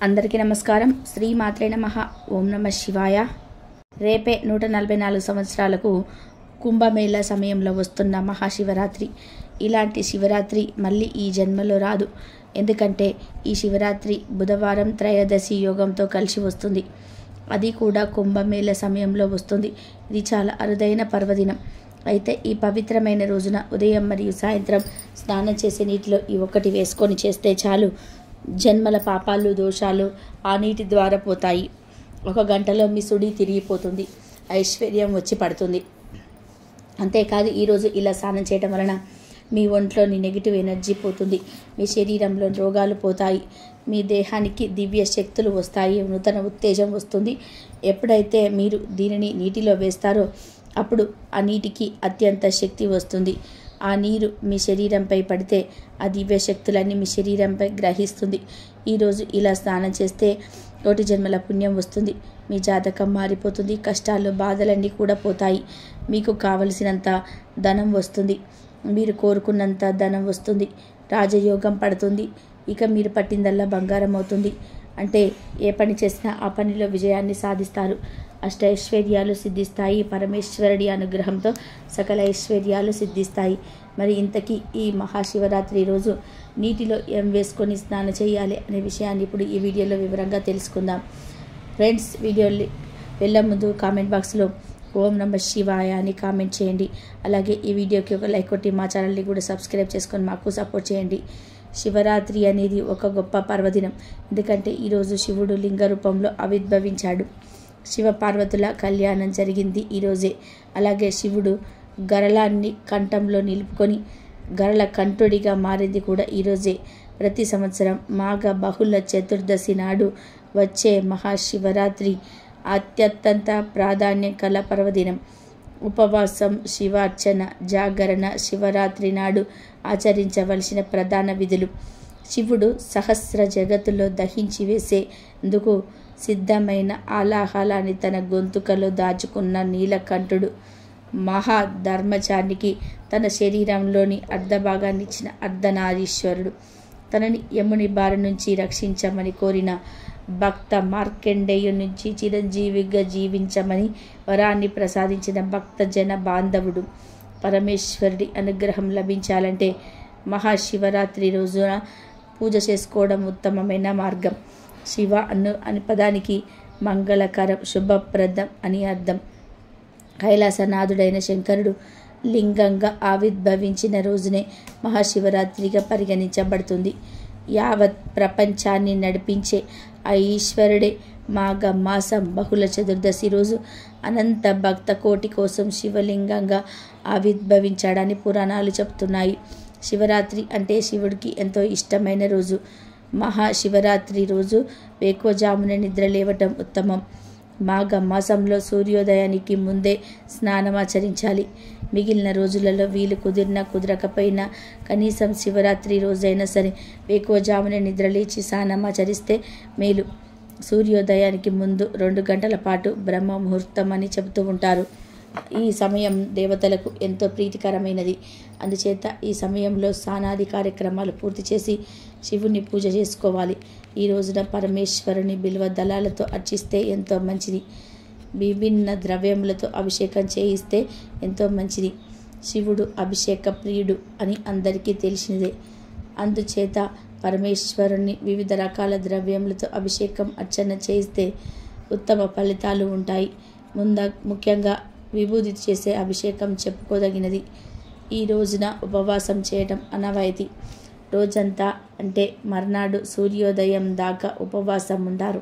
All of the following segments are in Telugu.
అందరికీ నమస్కారం. శ్రీ మాత్రే నమః. ఓం నమః శివాయ. రేపే 144 సంవత్సరాలకు కుంభమేళ సమయంలో వస్తున్న మహాశివరాత్రి. ఇలాంటి శివరాత్రి మళ్ళీ ఈ జన్మలో రాదు. ఎందుకంటే ఈ శివరాత్రి బుధవారం త్రయోదశి యోగంతో కలిసి వస్తుంది. అది కూడా కుంభమేళ సమయంలో వస్తుంది. ఇది చాలా అరుదైన పర్వదినం. అయితే ఈ పవిత్రమైన రోజున ఉదయం మరియు సాయంత్రం స్నానం చేసే నీటిలో ఈ ఒక్కటి వేసుకొని చేస్తే చాలు, జన్మల పాపాలు దోషాలు ఆ నీటి ద్వారా పోతాయి. 1 గంటలో మీ సుడి తిరిగిపోతుంది, ఐశ్వర్యం వచ్చి పడుతుంది. అంతేకాదు ఈరోజు ఇలా స్నానం చేయడం వలన మీ ఒంట్లోని నెగిటివ్ ఎనర్జీ పోతుంది, మీ శరీరంలో రోగాలు పోతాయి, మీ దేహానికి దివ్య శక్తులు వస్తాయి, నూతన ఉత్తేజం వస్తుంది. ఎప్పుడైతే మీరు దీనిని నీటిలో వేస్తారో అప్పుడు ఆ నీటికి అత్యంత శక్తి వస్తుంది. ఆ నీరు మీ శరీరంపై పడితే ఆ దివ్య శక్తులన్నీ మీ శరీరంపై గ్రహిస్తుంది. ఈరోజు ఇలా స్నానం చేస్తే 1 జన్మల పుణ్యం వస్తుంది, మీ జాతకం మారిపోతుంది, కష్టాలు బాధలన్నీ కూడా పోతాయి, మీకు కావలసినంత ధనం వస్తుంది, మీరు కోరుకున్నంత ధనం వస్తుంది, రాజయోగం పడుతుంది. ఇక మీరు పట్టిందల్లా బంగారం అవుతుంది. అంటే ఏ పని చేసినా ఆ పనిలో విజయాన్ని సాధిస్తారు. అష్టైశ్వర్యాలు సిద్ధిస్తాయి. పరమేశ్వరుడి అనుగ్రహంతో సకల ఐశ్వర్యాలు సిద్ధిస్తాయి. మరి ఇంతకీ ఈ మహాశివరాత్రి రోజు నీటిలో ఏం వేసుకొని స్నానం చేయాలి అనే విషయాన్ని ఇప్పుడు ఈ వీడియోలో వివరంగా తెలుసుకుందాం. ఫ్రెండ్స్, వీడియోని వెళ్ళే ముందు కామెంట్ బాక్స్లో ఓం నమః శివాయ అని కామెంట్ చేయండి. అలాగే ఈ వీడియోకి ఒక లైక్ కొట్టి మా ఛానల్ని కూడా సబ్స్క్రైబ్ చేసుకొని మాకు సపోర్ట్ చేయండి. శివరాత్రి అనేది ఒక గొప్ప పర్వదినం. ఎందుకంటే ఈరోజు శివుడు లింగ రూపంలో ఆవిర్భవించాడు. శివ పార్వతుల కళ్యాణం జరిగింది ఈరోజే. అలాగే శివుడు గరళాన్ని కంఠంలో నిలుపుకొని గరళ కంఠుడిగా మారింది కూడా ఈరోజే. ప్రతి సంవత్సరం మాఘ బహుళ చతుర్దశి నాడు వచ్చే మహాశివరాత్రి అత్యంత ప్రాధాన్యం కల పర్వదినం. ఉపవాసం, శివార్చన, జాగరణ శివరాత్రి నాడు ఆచరించవలసిన ప్రధాన విధులు. శివుడు సహస్ర జగత్తులో దహించి వేసేందుకు సిద్ధమైన ఆలాహలాన్ని తన గొంతుకలో దాచుకున్న నీలకంఠుడు మహాధర్మచారికి తన శరీరంలోని అర్ధభాగాన్ని ఇచ్చిన అర్ధనారీశ్వరుడు. తనని యముని బారి నుంచి రక్షించమని కోరిన భక్త మార్కండేయు నుంచి చిరంజీవిగా జీవించమని వరాన్ని ప్రసాదించిన భక్త జన బాంధవుడు. పరమేశ్వరుడి అనుగ్రహం లభించాలంటే మహాశివరాత్రి రోజున పూజ చేసుకోవడం ఉత్తమమైన మార్గం. శివ అనే పదానికి మంగళకరం, శుభప్రదం అని అర్థం. కైలాసనాథుడైన శంకరుడు లింగంగా ఆవిర్భవించిన రోజునే మహాశివరాత్రిగా పరిగణించబడుతుంది. యావత్ ప్రపంచాన్ని నడిపించే ఆ ఈశ్వరుడే మాఘ మాసం బహుళ చతుర్దశి రోజు అనంత భక్త కోటి కోసం శివలింగంగా ఆవిర్భవించాడని పురాణాలు చెప్తున్నాయి. శివరాత్రి అంటే శివుడికి ఎంతో ఇష్టమైన రోజు. మహాశివరాత్రి రోజు వేకువజామున నిద్ర లేవటం ఉత్తమం. మాఘ మాసంలో సూర్యోదయానికి ముందే స్నానం ఆచరించాలి. మిగిలిన రోజులలో వీలు కుదిరినా కుదరకపోయినా కనీసం శివరాత్రి రోజైనా సరే వేకువజామున నిద్రలేచి స్నానం ఆచరిస్తే మేలు. సూర్యోదయానికి ముందు 2 గంటల పాటు బ్రహ్మ ముహూర్తం అని చెబుతూ ఉంటారు. ఈ సమయం దేవతలకు ఎంతో ప్రీతికరమైనది. అందుచేత ఈ సమయంలో స్నానాది కార్యక్రమాలు పూర్తి చేసి శివుని పూజ చేసుకోవాలి. ఈ రోజున పరమేశ్వరుని బిల్వ దళాలతో అర్చిస్తే ఎంతో మంచిది. విభిన్న ద్రవ్యములతో అభిషేకం చేయిస్తే ఎంతో మంచిది. శివుడు అభిషేక ప్రియుడు అని అందరికీ తెలిసినదే. అందుచేత పరమేశ్వరుని వివిధ రకాల ద్రవ్యములతో అభిషేకం అర్చన చేయిస్తే ఉత్తమ ఫలితాలు ఉంటాయి. ముఖ్యంగా విభూతి చేసే అభిషేకం చెప్పుకోదగినది. ఈ రోజున ఉపవాసం చేయడం అనవాయితీ. రోజంతా అంటే మర్నాడు సూర్యోదయం దాకా ఉపవాసం ఉంటారు.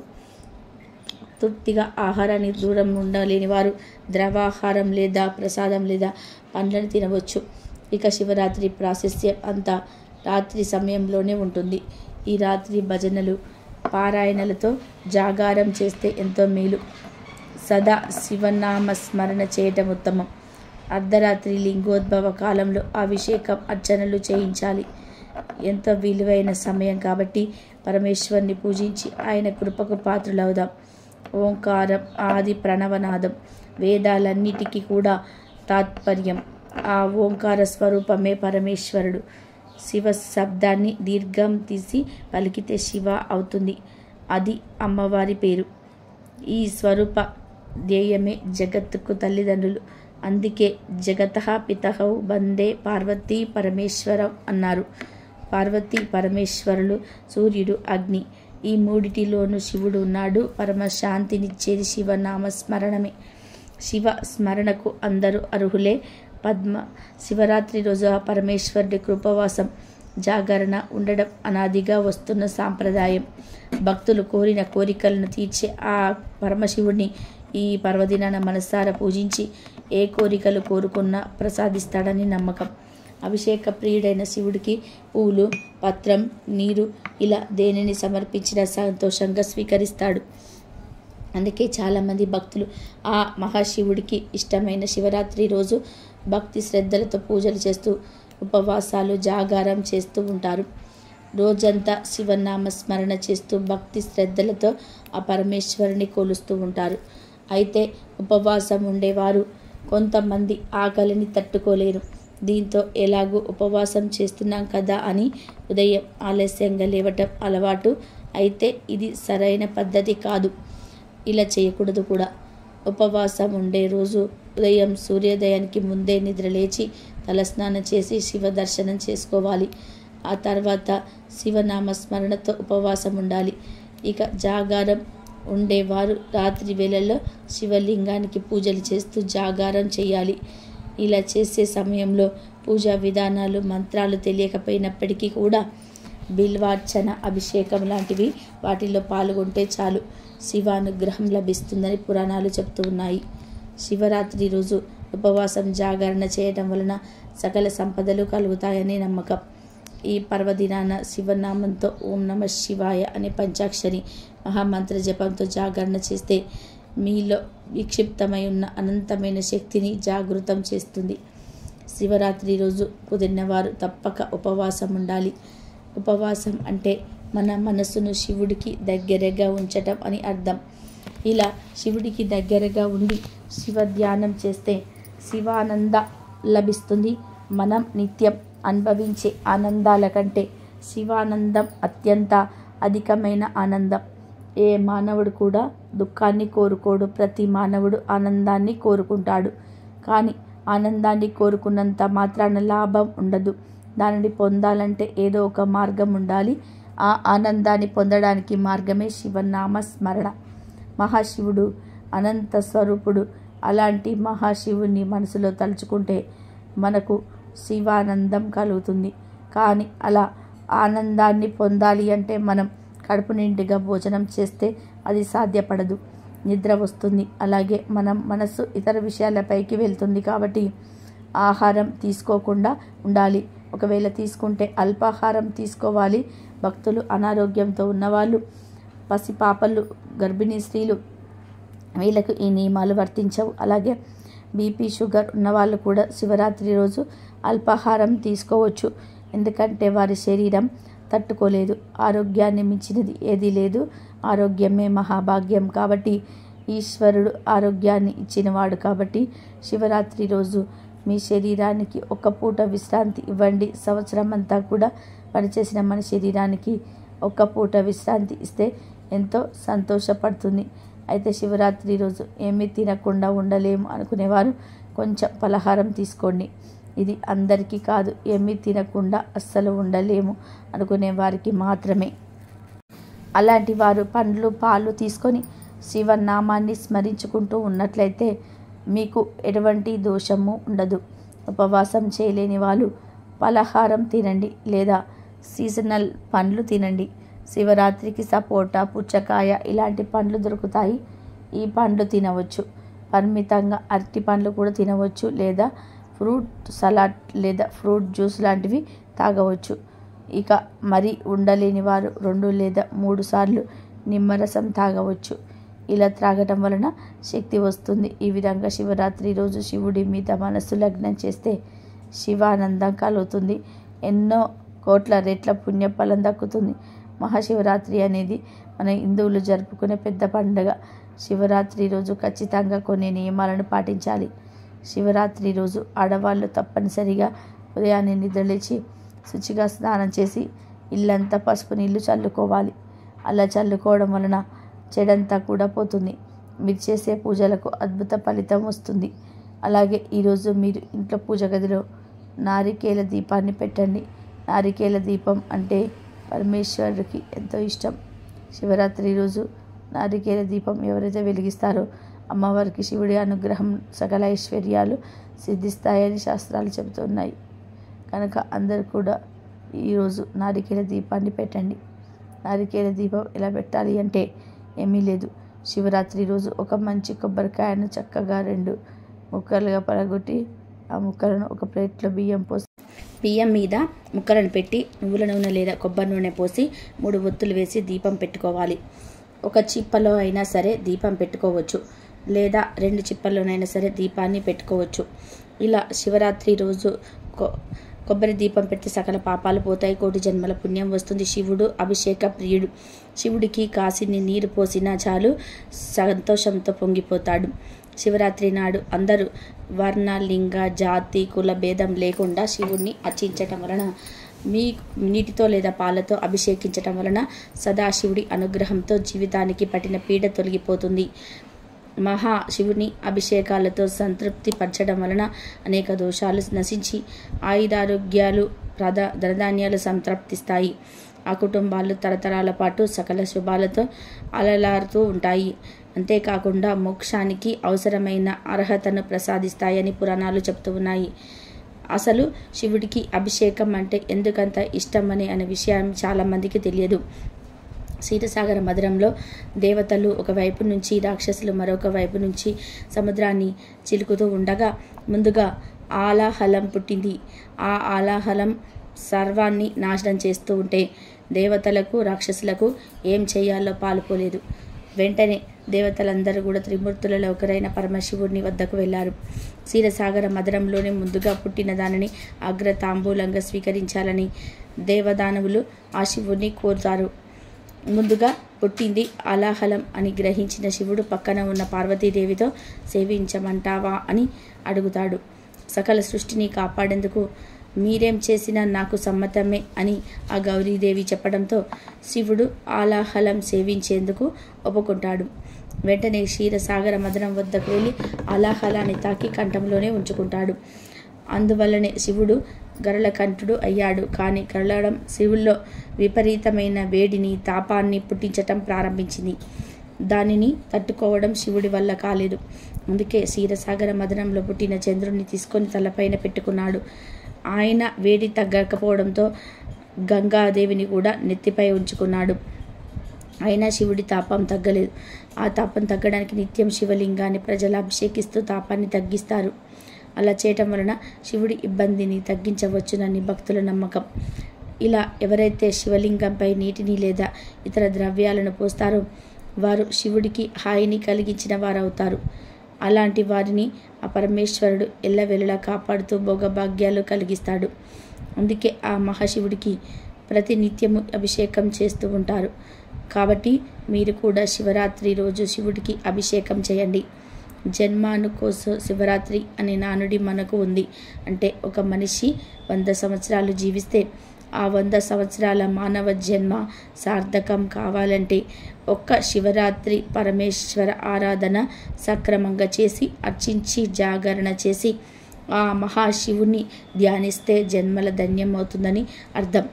తృప్తిగా ఆహారానికి దూరం ఉండలేని వారు ద్రవాహారం లేదా ప్రసాదం లేదా పండ్లను తినవచ్చు. ఇక శివరాత్రి ప్రాశస్త్యం అంతా రాత్రి సమయంలోనే ఉంటుంది. ఈ రాత్రి భజనలు, పారాయణలతో జాగారం చేస్తే ఎంతో మేలు. సదా శివనామ స్మరణ చేయటం ఉత్తమం. అర్ధరాత్రి లింగోద్భవ కాలంలో అభిషేకం అర్చనలు చేయించాలి. ఎంతో విలువైన సమయం కాబట్టి పరమేశ్వరుని పూజించి ఆయన కృపకు పాత్రులవుదాం. ఓంకారం ఆది ప్రణవనాదం, వేదాలన్నిటికీ కూడా తాత్పర్యం. ఆ ఓంకార స్వరూపమే పరమేశ్వరుడు. శివ శబ్దాన్ని దీర్ఘం తీసి పలికితే శివ అవుతుంది. అది అమ్మవారి పేరు. ఈ స్వరూప ధ్యేయమే జగత్తుకు తల్లిదండ్రులు. అందుకే జగతః పితహౌ వందే పార్వతీ పరమేశ్వరం అన్నారు. పార్వతీ పరమేశ్వరులు, సూర్యుడు, అగ్ని, ఈ మూడిటిలోనూ శివుడు ఉన్నాడు. పరమశాంతినిచ్చేది శివనామస్మరణమే. శివ స్మరణకు అందరూ అర్హులే. శివరాత్రి రోజు ఆ పరమేశ్వరుడి కృపవాసం, జాగరణ ఉండడం అనాదిగా వస్తున్న సాంప్రదాయం. భక్తులు కోరిన కోరికలను తీర్చే ఆ పరమశివుడిని ఈ పర్వదినాన మనసారా పూజించి ఏ కోరికలు కోరుకున్నా ప్రసాదిస్తాడని నమ్మకం. అభిషేక ప్రియుడైన శివుడికి పూలు, పత్రం, నీరు ఇలా దేనిని సమర్పించినా సంతోషంగా స్వీకరిస్తాడు. అందుకే చాలామంది భక్తులు ఆ మహాశివుడికి ఇష్టమైన శివరాత్రి రోజు భక్తి శ్రద్ధలతో పూజలు చేస్తూ ఉపవాసాలు, జాగారం చేస్తూ ఉంటారు. రోజంతా శివనామ స్మరణ చేస్తూ భక్తి శ్రద్ధలతో ఆ పరమేశ్వరుని కొలుస్తూ ఉంటారు. అయితే ఉపవాసం ఉండేవారు కొంతమంది ఆకలిని తట్టుకోలేరు. దీంతో ఎలాగూ ఉపవాసం చేస్తున్నాం కదా అని ఉదయం ఆలస్యంగా లేవటం అలవాటు. అయితే ఇది సరైన పద్ధతి కాదు. ఇలా చేయకూడదు కూడా. ఉపవాసం ఉండే రోజు ఉదయం సూర్యోదయానికి ముందే నిద్రలేచి తలస్నానం చేసి శివ దర్శనం చేసుకోవాలి. ఆ తర్వాత శివనామస్మరణతో ఉపవాసం ఉండాలి. ఇక జాగారం ఉండేవారు రాత్రి వేళల్లో శివలింగానికి పూజలు చేస్తూ జాగారం చేయాలి. ఇలా చేసే సమయంలో పూజా విధానాలు, మంత్రాలు తెలియకపోయినప్పటికీ కూడా బిల్వార్చన, అభిషేకం లాంటివి వాటిల్లో పాల్గొంటే చాలు శివానుగ్రహం లభిస్తుందని పురాణాలు చెప్తూ ఉన్నాయి. శివరాత్రి రోజు ఉపవాసం, జాగరణ చేయడం వలన సకల సంపదలు కలుగుతాయని నమ్మకం. ఈ పర్వదినాన శివనామంతో ఓం నమ శివాయ అనే పంచాక్షరి మహామంత్ర జపంతో జాగరణ చేస్తే మీలో విక్షిప్తమై ఉన్న అనంతమైన శక్తిని జాగృతం చేస్తుంది. శివరాత్రి రోజు కుదిరినవారు తప్పక ఉపవాసం ఉండాలి. ఉపవాసం అంటే మన మనసును శివుడికి దగ్గరగా ఉంచటం అని అర్థం. ఇలా శివుడికి దగ్గరగా ఉండి శివ ధ్యానం చేస్తే శివానంద లభిస్తుంది. మనం నిత్యం అనుభవించే ఆనందాల కంటే శివానందం అత్యంత అధికమైన ఆనందం. ఏ మానవుడు కూడా దుఃఖాన్ని కోరుకోడు. ప్రతి మానవుడు ఆనందాన్ని కోరుకుంటాడు. కానీ ఆనందాన్ని కోరుకున్నంత మాత్రాన లాభం ఉండదు. దానిని పొందాలంటే ఏదో ఒక మార్గం ఉండాలి. ఆ ఆనందాన్ని పొందడానికి మార్గమే శివనామ స్మరణ. మహాశివుడు అనంత స్వరూపుడు. అలాంటి మహాశివుని మనసులో తలుచుకుంటే మనకు శివానందం కలుగుతుంది. కానీ అలా ఆనందాన్ని పొందాలి అంటే మనం కడుపు నిండుగా భోజనం చేస్తే అది సాధ్యపడదు. నిద్ర వస్తుంది. అలాగే మనసు ఇతర విషయాలపైకి వెళ్తుంది. కాబట్టి ఆహారం తీసుకోకుండా ఉండాలి. ఒకవేళ తీసుకుంటే అల్పాహారం తీసుకోవాలి. భక్తులు, అనారోగ్యంతో ఉన్నవాళ్ళు, పసిపాపలు, గర్భిణీ స్త్రీలు వీళ్ళకు ఈ నియమాలు వర్తించవు. అలాగే బీపీ, షుగర్ ఉన్నవాళ్ళు కూడా శివరాత్రి రోజు అల్పాహారం తీసుకోవచ్చు. ఎందుకంటే వారి శరీరం తట్టుకోలేదు. ఆరోగ్యాన్ని మించినది ఏదీ లేదు. ఆరోగ్యమే మహాభాగ్యం. కాబట్టి ఈశ్వరుడు ఆరోగ్యాన్ని ఇచ్చినవాడు. కాబట్టి శివరాత్రి రోజు మీ శరీరానికి ఒక్క పూట విశ్రాంతి ఇవ్వండి. సంవత్సరం అంతా కూడా పనిచేసిన మన శరీరానికి ఒక్క పూట విశ్రాంతి ఇస్తే ఎంతో సంతోషపడుతుంది. అయితే శివరాత్రి రోజు ఏమీ తినకుండా ఉండలేము అనుకునేవారు కొంచెం పలహారం తీసుకోండి. ఇది అందరికీ కాదు. ఏమీ తినకుండా అస్సలు ఉండలేము అనుకునే వారికి మాత్రమే. అలాంటి వారు పండ్లు, పాలు తీసుకొని శివనామాన్ని స్మరించుకుంటూ ఉన్నట్లయితే మీకు ఎటువంటి దోషము ఉండదు. ఉపవాసం చేయలేని వాళ్ళు పలహారం తినండి లేదా సీజనల్ పండ్లు తినండి. శివరాత్రికి సపోటా, పుచ్చకాయ ఇలాంటి పండ్లు దొరుకుతాయి. ఈ పండ్లు తినవచ్చు. పరిమితంగా అరటి పండ్లు కూడా తినవచ్చు. లేదా ఫ్రూట్ సలాడ్ లేదా ఫ్రూట్ జ్యూస్ లాంటివి తాగవచ్చు. ఇక మరి ఉండలేని వారు 2 లేదా 3 సార్లు నిమ్మరసం తాగవచ్చు. ఇలా త్రాగటం వలన శక్తి వస్తుంది. ఈ విధంగా శివరాత్రి రోజు శివుడి మీద మనస్సు లగ్నం చేస్తే శివానందం కలుగుతుంది. ఎన్నో కోట్ల రెట్ల పుణ్యఫలం దక్కుతుంది. మహాశివరాత్రి అనేది మన హిందువులు జరుపుకునే పెద్ద పండుగ. శివరాత్రి రోజు ఖచ్చితంగా కొన్ని నియమాలను పాటించాలి. శివరాత్రి రోజు ఆడవాళ్ళు తప్పనిసరిగా ఉదయాన్నే నిద్రలేచి శుచిగా స్నానం చేసి ఇల్లంతా పసుపు నీళ్లు చల్లుకోవాలి. అలా చల్లుకోవడం వలన చెడంతా కూడా పోతుంది. మీరు చేసే పూజలకు అద్భుత ఫలితం వస్తుంది. అలాగే ఈరోజు మీరు ఇంట్లో పూజ గదిలో నారికేల దీపాన్ని పెట్టండి. నారికేల దీపం అంటే పరమేశ్వరుడికి ఎంతో ఇష్టం. శివరాత్రి రోజు నారికేల దీపం ఎవరైతే వెలిగిస్తారో అమ్మవారికి శివుడి అనుగ్రహం, సకల ఐశ్వర్యాలు సిద్ధిస్తాయని శాస్త్రాలు చెబుతున్నాయి. కనుక అందరూ కూడా ఈరోజు నారికేల దీపాన్ని పెట్టండి. నారికేల దీపం ఎలా పెట్టాలి అంటే ఏమీ లేదు. శివరాత్రి రోజు ఒక మంచి కొబ్బరికాయను చక్కగా 2 ముక్కలుగా పడగొట్టి ఆ ముక్కలను ఒక ప్లేట్లో బియ్యం మీద ముక్కలను పెట్టి నువ్వుల నూనె లేదా కొబ్బరి నూనె పోసి 3 ఒత్తులు వేసి దీపం పెట్టుకోవాలి. ఒక చిప్పలో అయినా సరే దీపం పెట్టుకోవచ్చు, లేదా 2 చిప్పల్లోనైనా సరే దీపాన్ని పెట్టుకోవచ్చు. ఇలా శివరాత్రి రోజు కొబ్బరి దీపం పెడితే సకల పాపాలు పోతాయి, కోటి జన్మల పుణ్యం వస్తుంది. శివుడు అభిషేక ప్రియుడు. శివుడికి కాసిని నీరు పోసినా చాలు సంతోషంతో పొంగిపోతాడు. శివరాత్రి నాడు అందరూ వర్ణ, లింగ, జాతి, కుల భేదం లేకుండా శివుడిని అర్చించటం వలన, నీటితో లేదా పాలతో అభిషేకించటం వలన సదాశివుడి అనుగ్రహంతో జీవితానికి పట్టిన పీడ తొలగిపోతుంది. మహాశివుని అభిషేకాలతో సంతృప్తి పరచడం వలన అనేక దోషాలు నశించి ఆయుధారోగ్యాలు, ధనధాన్యాలు సంతృప్తిస్తాయి. ఆ కుటుంబాలు తరతరాల పాటు సకల శుభాలతో అలలారుతూ ఉంటాయి. అంతేకాకుండా మోక్షానికి అవసరమైన అర్హతను ప్రసాదిస్తాయని పురాణాలు చెప్తూ ఉన్నాయి. అసలు శివుడికి అభిషేకం అంటే ఎందుకంత ఇష్టమని అనే విషయం చాలామందికి తెలియదు. క్షీరసాగర మధురంలో దేవతలు ఒకవైపు నుంచి, రాక్షసులు మరొక వైపు నుంచి సముద్రాన్ని చిలుకుతూ ఉండగా ముందుగా ఆలాహలం పుట్టింది. ఆ ఆలాహలం సర్వాన్ని నాశనం చేస్తూ ఉంటే దేవతలకు, రాక్షసులకు ఏం చేయాలో పాలుపోలేదు. వెంటనే దేవతలందరూ కూడా త్రిమూర్తులలో ఒకరైన పరమశివుడిని వద్దకు వెళ్ళారు. క్షీరసాగర మధురంలోనే ముందుగా పుట్టిన దానిని అగ్రతాంబూలంగా స్వీకరించాలని దేవదానవులు ఆ శివుడిని కోరుతారు. ముందుగా పుట్టింది అలాహలం అని గ్రహించిన శివుడు పక్కన ఉన్న పార్వతీదేవితో సేవించమంటావా అని అడుగుతాడు. సకల సృష్టిని కాపాడేందుకు మీరేం చేసినా నాకు సమ్మతమే అని ఆ గౌరీదేవి చెప్పడంతో శివుడు ఆలాహలం సేవించేందుకు ఒప్పుకుంటాడు. వెంటనే క్షీరసాగర మదనం వద్దకు వెళ్ళి ఆలాహలాన్ని తాకి కంఠంలోనే ఉంచుకుంటాడు. అందువల్లనే శివుడు గరళకంఠుడు అయ్యాడు. కానీ గరళడం శివుల్లో విపరీతమైన వేడిని, తాపాన్ని పుట్టించటం ప్రారంభించింది. దానిని తట్టుకోవడం శివుడి వల్ల కాలేదు. అందుకే క్షీరసాగర మదనంలో పుట్టిన చంద్రుడిని తీసుకొని తలపైన పెట్టుకున్నాడు. ఆయన వేడి తగ్గకపోవడంతో గంగాదేవిని కూడా నెత్తిపై ఉంచుకున్నాడు. అయినా శివుడి తాపం తగ్గలేదు. ఆ తాపం తగ్గడానికి నిత్యం శివలింగాన్ని ప్రజలు అభిషేకిస్తూ తాపాన్ని తగ్గిస్తారు. అలా చేయటం వలన శివుడి ఇబ్బందిని తగ్గించవచ్చునని భక్తుల నమ్మకం. ఇలా ఎవరైతే శివలింగంపై నీటిని లేదా ఇతర ద్రవ్యాలను పోస్తారో వారు శివుడికి హాయిని కలిగించిన వారవుతారు. అలాంటి వారిని ఆ పరమేశ్వరుడు ఎల్లవెల్లలా కాపాడుతూ భోగభాగ్యాలు కలిగిస్తాడు. అందుకే ఆ మహాశివుడికి ప్రతి నిత్యము అభిషేకం చేస్తూ ఉంటారు. కాబట్టి మీరు కూడా శివరాత్రి రోజు శివుడికి అభిషేకం చేయండి. జన్మానుకోస శివరాత్రి అనే నానుడి మనకు ఉంది. అంటే ఒక మనిషి 100 సంవత్సరాలు జీవిస్తే ఆ 100 సంవత్సరాల మానవ జన్మ సార్థకం కావాలంటే ఒక్క శివరాత్రి పరమేశ్వర ఆరాధన సక్రమంగా చేసి, అర్చించి, జాగరణ చేసి ఆ మహాశివుని ధ్యానిస్తే జన్మల ధన్యం అవుతుందని అర్థం.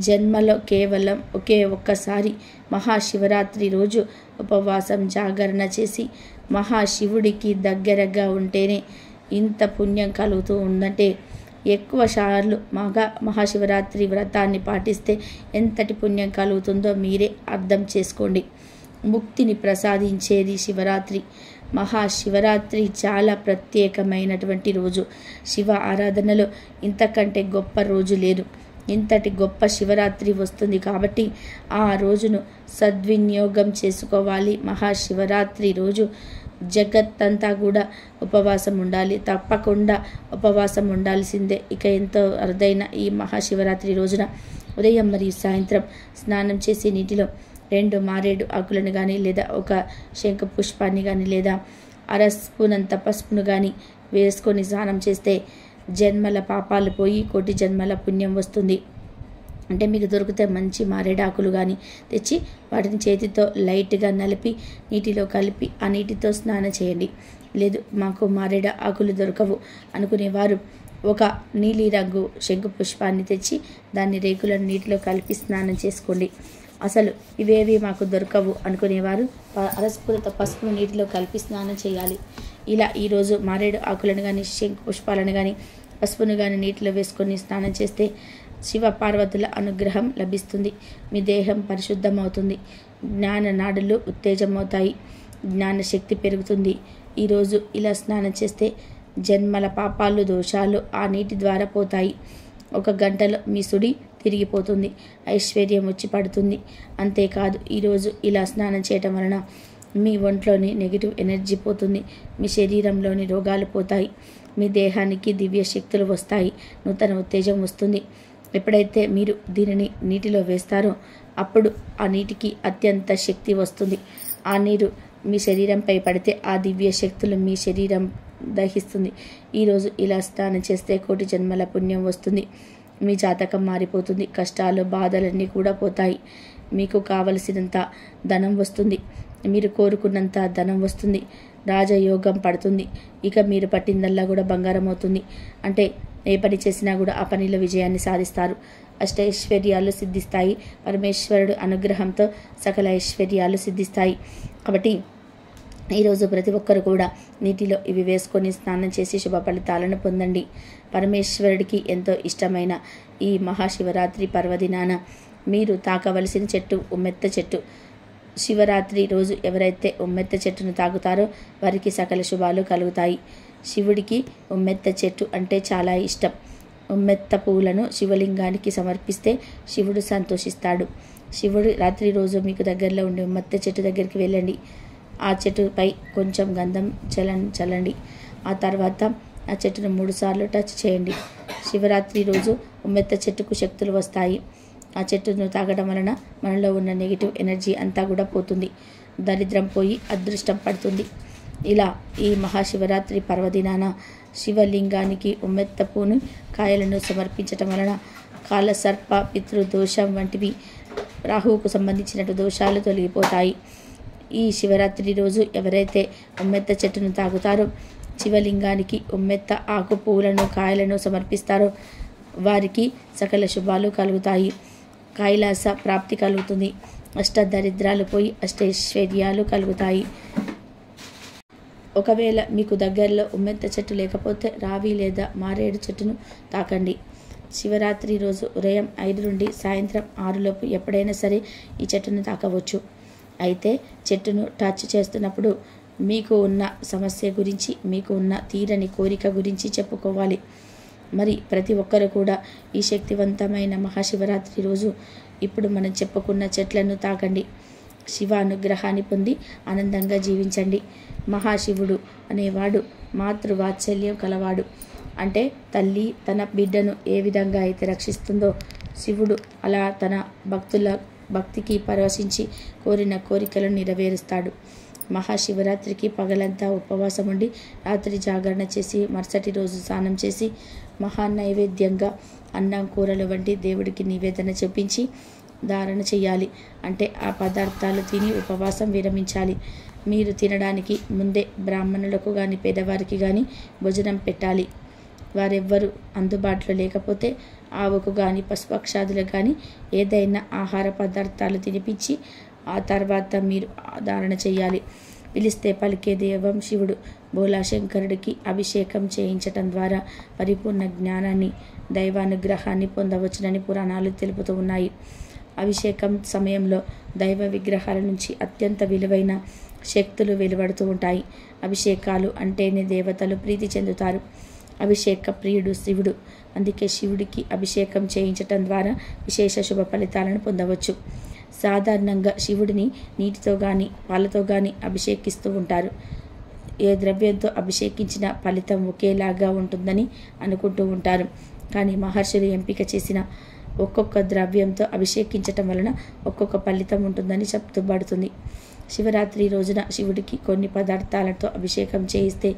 జన్మలో కేవలం ఒకే ఒక్కసారి మహాశివరాత్రి రోజు ఉపవాసం, జాగరణ చేసి మహాశివుడికి దగ్గరగా ఉంటేనే ఇంత పుణ్యం కలుగుతూ ఉందంటే ఎక్కువ సార్లు మహాశివరాత్రి వ్రతాన్ని పాటిస్తే ఎంతటి పుణ్యం కలుగుతుందో మీరే అర్థం చేసుకోండి. ముక్తిని ప్రసాదించేది శివరాత్రి. మహాశివరాత్రి చాలా ప్రత్యేకమైనటువంటి రోజు. శివ ఆరాధనలో ఇంతకంటే గొప్ప రోజు లేదు. ఇంతటి గొప్ప శివరాత్రి వస్తుంది కాబట్టి ఆ రోజును సద్వినియోగం చేసుకోవాలి. మహాశివరాత్రి రోజు జగత్తంతా కూడా ఉపవాసం ఉండాలి. తప్పకుండా ఉపవాసం ఉండాల్సిందే. ఇక ఎంతో అరుదైన ఈ మహాశివరాత్రి రోజున ఉదయం మరియు సాయంత్రం స్నానం చేసి నీటిలో 2 మారేడు ఆకులను కానీ, లేదా ఒక శంఖ పుష్పాన్ని కానీ, లేదా అర స్పూనంత పసుపును కానీ వేసుకొని స్నానం చేస్తే జన్మల పాపాలు పోయి కోటి జన్మల పుణ్యం వస్తుంది. అంటే మీకు దొరికితే మంచి మారేడాకులు కానీ తెచ్చి వాటిని చేతితో లైట్గా నలిపి నీటిలో కలిపి ఆ నీటితో స్నానం చేయండి. లేదు మాకు మారేడ ఆకులు దొరకవు అనుకునేవారు ఒక నీలి రంగు శంకు పుష్పాన్ని తెచ్చి దాన్ని రేకులను నీటిలో కలిపి స్నానం చేసుకోండి. అసలు ఇవేవి మాకు దొరకవు అనుకునేవారు అరస్ఫూర్త పసుపును నీటిలో కలిపి స్నానం చేయాలి. ఇలా ఈరోజు మారేడు ఆకులను కానీ శంకు పుష్పాలను కానీ పసుపును కానీ నీటిలో వేసుకొని స్నానం చేస్తే శివ పార్వతుల అనుగ్రహం లభిస్తుంది. మీ దేహం పరిశుద్ధమవుతుంది. జ్ఞాన నాడులు ఉత్తేజమవుతాయి. జ్ఞానశక్తి పెరుగుతుంది. ఈరోజు ఇలా స్నానం చేస్తే జన్మల పాపాలు దోషాలు ఆ నీటి ద్వారా పోతాయి. 1 గంటలో మీ సుడి తిరిగిపోతుంది. ఐశ్వర్యం వచ్చి పడుతుంది. అంతేకాదు ఈరోజు ఇలా స్నానం చేయటం వలన మీ ఒంట్లోని నెగిటివ్ ఎనర్జీ పోతుంది. మీ శరీరంలోని రోగాలు పోతాయి. మీ దేహానికి దివ్య శక్తులు వస్తాయి. నూతన ఉత్తేజం వస్తుంది. ఎప్పుడైతే మీరు దీనిని నీటిలో వేస్తారో అప్పుడు ఆ నీటికి అత్యంత శక్తి వస్తుంది. ఆ నీరు మీ శరీరంపై పడితే ఆ దివ్య శక్తులు మీ శరీరం దహిస్తుంది. ఈరోజు ఇలా స్నానం చేస్తే కోటి జన్మల పుణ్యం వస్తుంది. మీ జాతకం మారిపోతుంది. కష్టాలు బాధలన్నీ కూడా పోతాయి. మీకు కావలసినంత ధనం వస్తుంది. మీరు కోరుకున్నంత ధనం వస్తుంది. రాజయోగం పడుతుంది. ఇక మీరు పట్టిందల్లా కూడా బంగారం అవుతుంది. అంటే ఏ పని చేసినా కూడా ఆ పనిలో విజయాన్ని సాధిస్తారు. అష్టైశ్వర్యాలు సిద్ధిస్తాయి. పరమేశ్వరుడు అనుగ్రహంతో సకల ఐశ్వర్యాలు సిద్ధిస్తాయి. కాబట్టి ఈరోజు ప్రతి ఒక్కరు కూడా నీటిలో ఇవి వేసుకొని స్నానం చేసి శుభ ఫలితాలను పొందండి. పరమేశ్వరుడికి ఎంతో ఇష్టమైన ఈ మహాశివరాత్రి పర్వదినాన మీరు తాకవలసిన చెట్టు ఉమ్మెత్త చెట్టు. శివరాత్రి రోజు ఎవరైతే ఉమ్మెత్త చెట్టును తాగుతారో వారికి సకల శుభాలు కలుగుతాయి. శివుడికి ఉమ్మెత్త చెట్టు అంటే చాలా ఇష్టం. ఉమ్మెత్త పూలను శివలింగానికి సమర్పిస్తే శివుడు సంతోషిస్తాడు. శివుడు రాత్రి రోజు మీకు దగ్గరలో ఉండే ఉమ్మెత్త చెట్టు దగ్గరికి వెళ్ళండి. ఆ చెట్టుపై కొంచెం గంధం చల్లండి. ఆ తర్వాత ఆ చెట్టును 3 సార్లు టచ్ చేయండి. శివరాత్రి రోజు ఉమ్మెత్త చెట్టుకు శక్తులు వస్తాయి. ఆ చెట్టును తాగడం వలన మనలో ఉన్న నెగిటివ్ ఎనర్జీ అంతా కూడా పోతుంది. దరిద్రం పోయి అదృష్టం పడుతుంది. ఇలా ఈ మహాశివరాత్రి పర్వదినాన శివలింగానికి ఉమ్మెత్త పూను కాయలను సమర్పించటం వలన కాలసర్ప పితృదోషం వంటివి రాహువుకు సంబంధించినటు దోషాలు తొలగిపోతాయి. ఈ శివరాత్రి రోజు ఎవరైతే ఉమ్మెత్త చెట్టును తాగుతారో శివలింగానికి ఉమ్మెత్త ఆకు పూలను కాయలను సమర్పిస్తారో వారికి సకల శుభాలు కలుగుతాయి. కైలాస ప్రాప్తి కలుగుతుంది. అష్టదరిద్రాలు పోయి అష్టైశ్వర్యాలు కలుగుతాయి. ఒకవేళ మీకు దగ్గరలో ఉమ్మెత్త చెట్టు లేకపోతే రావి లేదా మారేడు చెట్టును తాకండి. శివరాత్రి రోజు ఉదయం 5 నుండి సాయంత్రం 6 లోపు ఎప్పుడైనా సరే ఈ చెట్టును తాకవచ్చు. అయితే చెట్టును టచ్ చేస్తున్నప్పుడు మీకు ఉన్న సమస్య గురించి, మీకు ఉన్న తీరని కోరిక గురించి చెప్పుకోవాలి. మరి ప్రతి ఒక్కరు కూడా ఈ శక్తివంతమైన మహాశివరాత్రి రోజు ఇప్పుడు మనం చెప్పుకున్న చెట్లను తాకండి. శివ అనుగ్రహాన్ని పొంది ఆనందంగా జీవించండి. మహాశివుడు అనేవాడు మాతృవాత్సల్యం కలవాడు. అంటే తల్లి తన బిడ్డను ఏ విధంగా అయితే రక్షిస్తుందో శివుడు అలా తన భక్తుల భక్తికి పరవశించి కోరిన కోరికలను నెరవేరుస్తాడు. మహాశివరాత్రికి పగలంతా ఉపవాసం ఉండి రాత్రి జాగరణ చేసి మరుసటి రోజు స్నానం చేసి మహానైవేద్యంగా అన్నం కూరలు వంటి దేవుడికి నివేదన చూపించి ధారణ చేయాలి. అంటే ఆ పదార్థాలు తిని ఉపవాసం విరమించాలి. మీరు తినడానికి ముందే బ్రాహ్మణులకు కానీ పేదవారికి కానీ భోజనం పెట్టాలి. వారెవ్వరూ అందుబాటులో లేకపోతే ఆవుకు కానీ పశుపక్షాదులకు కానీ ఏదైనా ఆహార పదార్థాలు తినిపించి ఆ తర్వాత మీరు ధారణ చేయాలి. పిలిస్తే పలికే దైవం శివుడు. భోలాశంకరుడికి అభిషేకం చేయించటం ద్వారా పరిపూర్ణ జ్ఞానాన్ని దైవానుగ్రహాన్ని పొందవచ్చునని పురాణాలు తెలుపుతూ ఉన్నాయి. అభిషేకం సమయంలో దైవ విగ్రహాల నుంచి అత్యంత విలువైన శక్తులు వెలువడుతూ ఉంటాయి. అభిషేకాలు అంటేనే దేవతలు ప్రీతి చెందుతారు. అభిషేక ప్రియుడు శివుడు. అందుకే శివుడికి అభిషేకం చేయించటం ద్వారా విశేష శుభ ఫలితాలను పొందవచ్చు. సాధారణంగా శివుడిని నీటితో కానీ పాలతో కానీ అభిషేకిస్తూ ఉంటారు. ఏ ద్రవ్యంతో అభిషేకించిన ఫలితం ఒకేలాగా ఉంటుందని అనుకుంటూ ఉంటారు. కానీ మహర్షులు ఎంపిక చేసిన ఒక్కొక్క ద్రవ్యంతో అభిషేకించటం వలన ఒక్కొక్క ఫలితం ఉంటుందని చెప్తూబడుతుంది. శివరాత్రి రోజున శివుడికి కొన్ని పదార్థాలతో అభిషేకం చేయిస్తే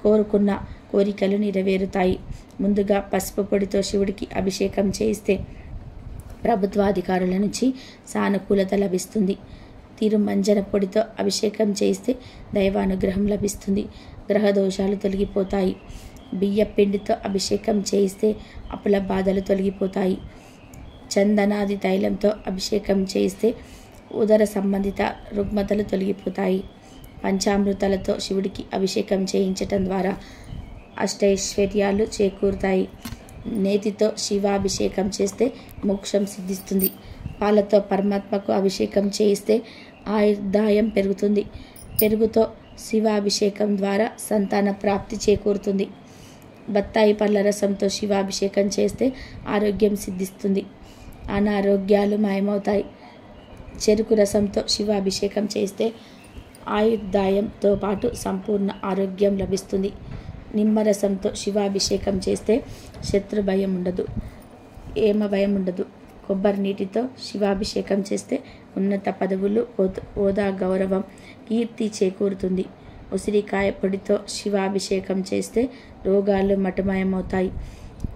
కోరుకున్న కోరికలు నెరవేరుతాయి. ముందుగా పసుపు పొడితో శివుడికి అభిషేకం చేయిస్తే ప్రభుత్వాధికారుల నుంచి సానుకూలత లభిస్తుంది. తిరుమంజన పొడితో అభిషేకం చేస్తే దైవానుగ్రహం లభిస్తుంది. గ్రహ దోషాలు తొలగిపోతాయి. బియ్య పిండితో అభిషేకం చేయిస్తే అప్పుల బాధలు తొలగిపోతాయి. చందనాది తైలంతో అభిషేకం చేయిస్తే ఉదర సంబంధిత రుగ్మతలు తొలగిపోతాయి. పంచామృతాలతో శివుడికి అభిషేకం చేయించటం ద్వారా అష్టైశ్వర్యాలు చేకూరుతాయి. నేతితో శివాభిషేకం చేస్తే మోక్షం సిద్ధిస్తుంది. పాలతో పరమాత్మకు అభిషేకం చేయిస్తే ఆయుర్దాయం పెరుగుతుంది. పెరుగుతో శివాభిషేకం ద్వారా సంతాన ప్రాప్తి చేకూరుతుంది. బత్తాయి పళ్ళ రసంతో శివాభిషేకం చేస్తే ఆరోగ్యం సిద్ధిస్తుంది. అనారోగ్యాలు మాయమవుతాయి. చెరుకు రసంతో శివాభిషేకం చేస్తే ఆయుర్దాయంతో పాటు సంపూర్ణ ఆరోగ్యం లభిస్తుంది. నిమ్మరసంతో శివాభిషేకం చేస్తే శత్రు భయం ఉండదు, ఏమ భయం ఉండదు. కొబ్బరి నీటితో శివాభిషేకం చేస్తే ఉన్నత పదవులు, హోదా, గౌరవం, కీర్తి చేకూరుతుంది. ఉసిరికాయ పొడితో శివాభిషేకం చేస్తే రోగాలు మటుమాయమవుతాయి.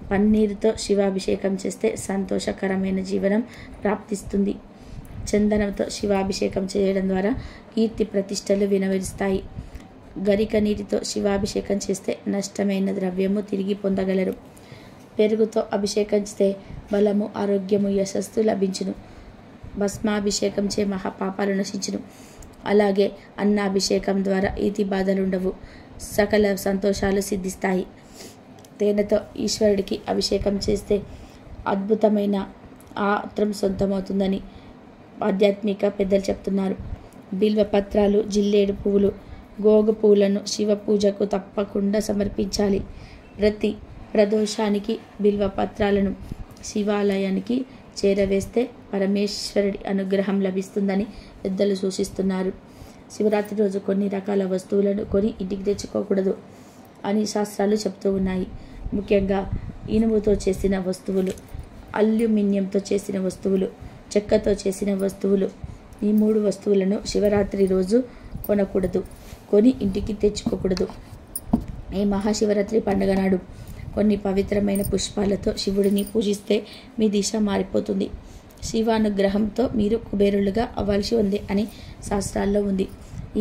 పన్నీరుతో శివాభిషేకం చేస్తే సంతోషకరమైన జీవనం ప్రాప్తిస్తుంది. చందనంతో శివాభిషేకం చేయడం ద్వారా కీర్తి ప్రతిష్టలు వినవరిస్తాయి. గరిక నీటితో శివాభిషేకం చేస్తే నష్టమైన ద్రవ్యము తిరిగి పొందగలరు. పెరుగుతో అభిషేకం చేస్తే బలము, ఆరోగ్యము, యశస్సు లభించును. భస్మాభిషేకం చే మహాపాపాలు నశించును. అలాగే అన్నాభిషేకం ద్వారా ఈతి బాధలుండవు. సకల సంతోషాలు సిద్ధిస్తాయి. తేనెతో ఈశ్వరుడికి అభిషేకం చేస్తే అద్భుతమైన ఆత్రం సొంతమవుతుందని ఆధ్యాత్మిక పెద్దలు చెప్తున్నారు. బిల్వ పత్రాలు, జిల్లేడు పువ్వులు, గోగు పువ్వులను శివ పూజకు తప్పకుండా సమర్పించాలి. ప్రతి ప్రదోషానికి బిల్వ పత్రాలను శివాలయానికి చేరవేస్తే పరమేశ్వరుడి అనుగ్రహం లభిస్తుందని పెద్దలు సూచిస్తున్నారు. శివరాత్రి రోజు కొన్ని రకాల వస్తువులను కొని ఇంటికి తెచ్చుకోకూడదు అని శాస్త్రాలు చెప్తూ ఉన్నాయి. ముఖ్యంగా ఇనుముతో చేసిన వస్తువులు, అల్యూమినియంతో చేసిన వస్తువులు, చెక్కతో చేసిన వస్తువులు, ఈ 3 వస్తువులను శివరాత్రి రోజు కొనకూడదు, కొని ఇంటికి తెచ్చుకోకూడదు. ఈ మహాశివరాత్రి పండుగ నాడు కొన్ని పవిత్రమైన పుష్పాలతో శివుడిని పూజిస్తే మీ దిశ మారిపోతుంది. శివానుగ్రహంతో మీరు కుబేరులుగా అవ్వాల్సి ఉంది అని శాస్త్రాల్లో ఉంది.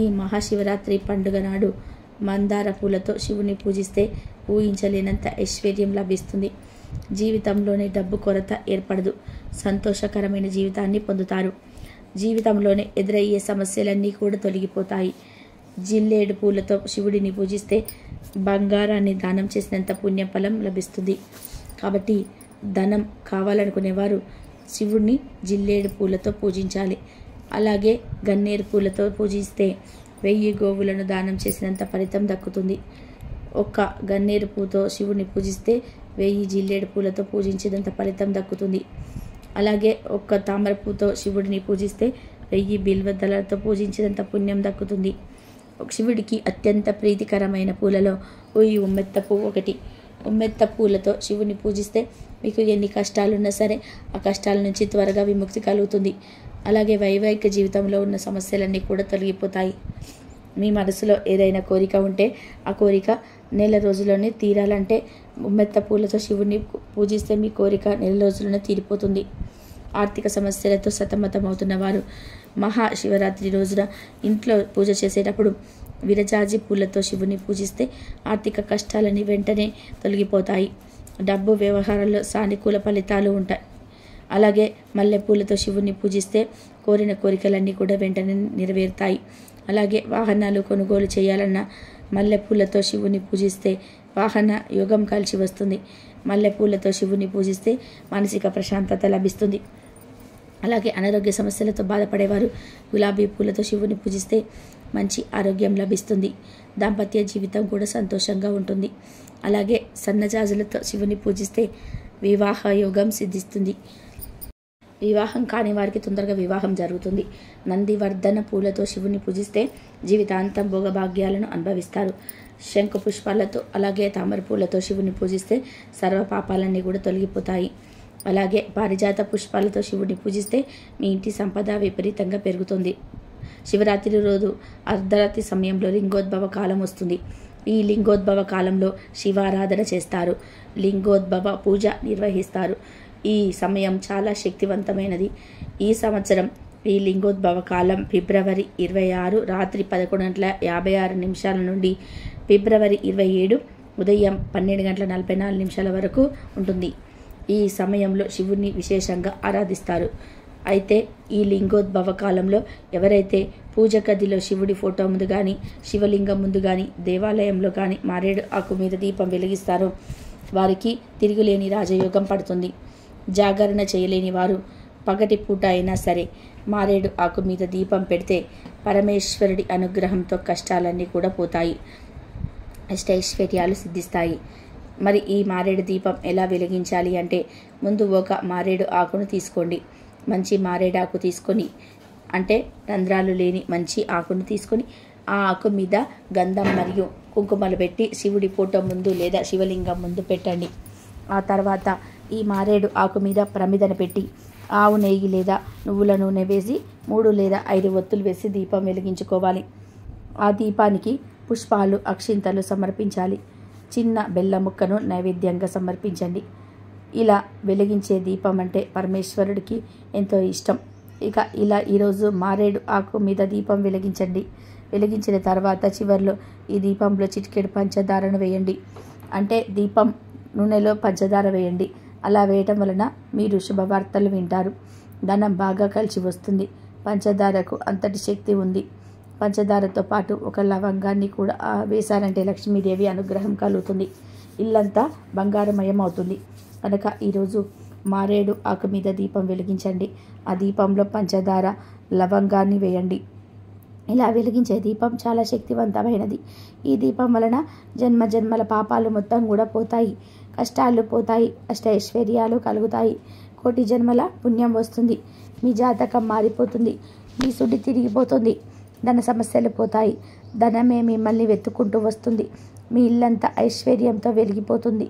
ఈ మహాశివరాత్రి పండుగ నాడు మందార పూలతో శివుని పూజిస్తే ఊహించలేనంత ఐశ్వర్యం లభిస్తుంది. జీవితంలోనే డబ్బు కొరత ఏర్పడదు. సంతోషకరమైన జీవితాన్ని పొందుతారు. జీవితంలోనే ఎదురయ్యే సమస్యలన్నీ కూడా తొలగిపోతాయి. జిల్లేడు పూలతో శివుడిని పూజిస్తే బంగారాన్ని దానం చేసినంత పుణ్యఫలం లభిస్తుంది. కాబట్టి ధనం కావాలనుకునేవారు శివుడిని జిల్లేడు పూలతో పూజించాలి. అలాగే గన్నేరు పూలతో పూజిస్తే 1000 గోవులను దానం చేసినంత ఫలితం దక్కుతుంది. ఒక్క గన్నేరు పూతో శివుడిని పూజిస్తే 1000 జిల్లేడు పూలతో పూజించినంత ఫలితం దక్కుతుంది. అలాగే ఒక్క తామర పూతో శివుడిని పూజిస్తే 1000 బిల్వదళాలతో పూజించినంత పుణ్యం దక్కుతుంది. శివుడికి అత్యంత ప్రీతికరమైన పూలలో ఈ ఉమ్మెత్త పువ్వు ఒకటి. ఉమ్మెత్త పూలతో శివుని పూజిస్తే మీకు ఎన్ని కష్టాలున్నా సరే ఆ కష్టాల నుంచి త్వరగా విముక్తి కలుగుతుంది. అలాగే వైవాహిక జీవితంలో ఉన్న సమస్యలన్నీ కూడా తొలగిపోతాయి. మీ మనసులో ఏదైనా కోరిక ఉంటే ఆ కోరిక నెల రోజుల్లోనే తీరాలంటే ఉమ్మెత్త పూలతో శివుని పూజిస్తే మీ కోరిక నెల రోజుల్లోనే తీరిపోతుంది. ఆర్థిక సమస్యలతో సతమతమవుతున్న వారు మహాశివరాత్రి రోజున ఇంట్లో పూజ చేసేటప్పుడు విరజాజి పూలతో శివుని పూజిస్తే ఆర్థిక కష్టాలని వెంటనే తొలగిపోతాయి. డబ్బు వ్యవహారాల్లో సానుకూల ఫలితాలు ఉంటాయి. అలాగే మల్లెపూలతో శివుని పూజిస్తే కోరిన కోరికలన్నీ కూడా వెంటనే నెరవేరుతాయి. అలాగే వాహనాలు కొనుగోలు చేయాలన్న మల్లెపూలతో శివుని పూజిస్తే వాహన యోగం కలిసి వస్తుంది. మల్లెపూలతో శివుని పూజిస్తే మానసిక ప్రశాంతత లభిస్తుంది. అలాగే అనారోగ్య సమస్యలతో బాధపడేవారు గులాబీ పూలతో శివుని పూజిస్తే మంచి ఆరోగ్యం లభిస్తుంది. దాంపత్య జీవితం కూడా సంతోషంగా ఉంటుంది. అలాగే సన్నజాజులతో శివుని పూజిస్తే వివాహ యోగం సిద్ధిస్తుంది. వివాహం కాని వారికి తొందరగా వివాహం జరుగుతుంది. నందివర్ధన పూలతో శివుని పూజిస్తే జీవితాంతం భోగభాగ్యాలను అనుభవిస్తారు. శంఖ పుష్పాలతో అలాగే తామర పూలతో శివుని పూజిస్తే సర్వ పాపాలన్నీ కూడా తొలగిపోతాయి. అలాగే పారిజాత పుష్పాలతో శివుని పూజిస్తే మీ ఇంటి సంపద విపరీతంగా పెరుగుతుంది. శివరాత్రి రోజు అర్ధరాత్రి సమయంలో లింగోద్భవ కాలం వస్తుంది. ఈ లింగోద్భవ కాలంలో శివారాధన చేస్తారు. లింగోద్భవ పూజ నిర్వహిస్తారు. ఈ సమయం చాలా శక్తివంతమైనది. ఈ సంవత్సరం ఈ లింగోద్భవ కాలం ఫిబ్రవరి 26 రాత్రి 11:56 నుండి ఫిబ్రవరి 27 ఉదయం 12:44 వరకు ఉంటుంది. ఈ సమయంలో శివుణ్ణి విశేషంగా ఆరాధిస్తారు. అయితే ఈ లింగోద్భవ కాలంలో ఎవరైతే పూజ గదిలో శివుడి ఫోటో ముందు కానీ, శివలింగం ముందు కానీ, దేవాలయంలో కానీ మారేడు ఆకు మీద దీపం వెలిగిస్తారో వారికి తిరుగులేని రాజయోగం పడుతుంది. జాగరణ చేయలేని వారు పగటి పూట అయినా సరే మారేడు ఆకు మీద దీపం పెడితే పరమేశ్వరుడి అనుగ్రహంతో కష్టాలన్నీ కూడా పోతాయి, అష్టైశ్వర్యాలు సిద్ధిస్తాయి. మరి ఈ మారేడు దీపం ఎలా వెలిగించాలి అంటే, ముందు ఒక మారేడు ఆకును తీసుకోండి. మంచి మారేడాకు తీసుకొని, అంటే రంధ్రాలు లేని మంచి ఆకును తీసుకొని ఆ ఆకు మీద గంధం మరియు కుంకుమలు పెట్టి శివుడి ఫోటో ముందు లేదా శివలింగం ముందు పెట్టండి. ఆ తర్వాత ఈ మారేడు ఆకు మీద ప్రమిదన పెట్టి ఆవు నెయ్యి లేదా నువ్వుల నూనె వేసి 3 లేదా 5 ఒత్తులు వేసి దీపం వెలిగించుకోవాలి. ఆ దీపానికి పుష్పాలు, అక్షింతలు సమర్పించాలి. చిన్న బెల్లం ముక్కను నైవేద్యంగా సమర్పించండి. ఇలా వెలిగించే దీపం అంటే పరమేశ్వరుడికి ఎంతో ఇష్టం. ఇక ఇలా ఈరోజు మారేడు ఆకు మీద దీపం వెలిగించండి. వెలిగించిన తర్వాత చివర్లో ఈ దీపంలో చిటికెడు పంచదారను వేయండి. అంటే దీపం నూనెలో పంచదార వేయండి. అలా వేయటం వలన మీరు శుభవార్తలు వింటారు. ధనం బాగా కలిసి వస్తుంది. పంచదారకు అంతటి శక్తి ఉంది. పంచదారతో పాటు ఒక లవంగాన్ని కూడా వేశారంటే లక్ష్మీదేవి అనుగ్రహం కలుగుతుంది. ఇల్లంతా బంగారమయం అవుతుంది. కనుక ఈరోజు మారేడు ఆకు మీద దీపం వెలిగించండి. ఆ దీపంలో పంచదార, లవంగాన్ని వేయండి. ఇలా వెలిగించే దీపం చాలా శక్తివంతమైనది. ఈ దీపం వలన జన్మ జన్మల పాపాలు మొత్తం కూడా పోతాయి, కష్టాలు పోతాయి, అష్టైశ్వర్యాలు కలుగుతాయి, కోటి జన్మల పుణ్యం వస్తుంది, మీ జాతకం మారిపోతుంది, మీ సుడి తిరిగిపోతుంది, ధన సమస్యలు పోతాయి, ధనమే మిమ్మల్ని వెతుక్కుంటూ వస్తుంది, మీ ఇల్లంతా ఐశ్వర్యంతో వెలిగిపోతుంది.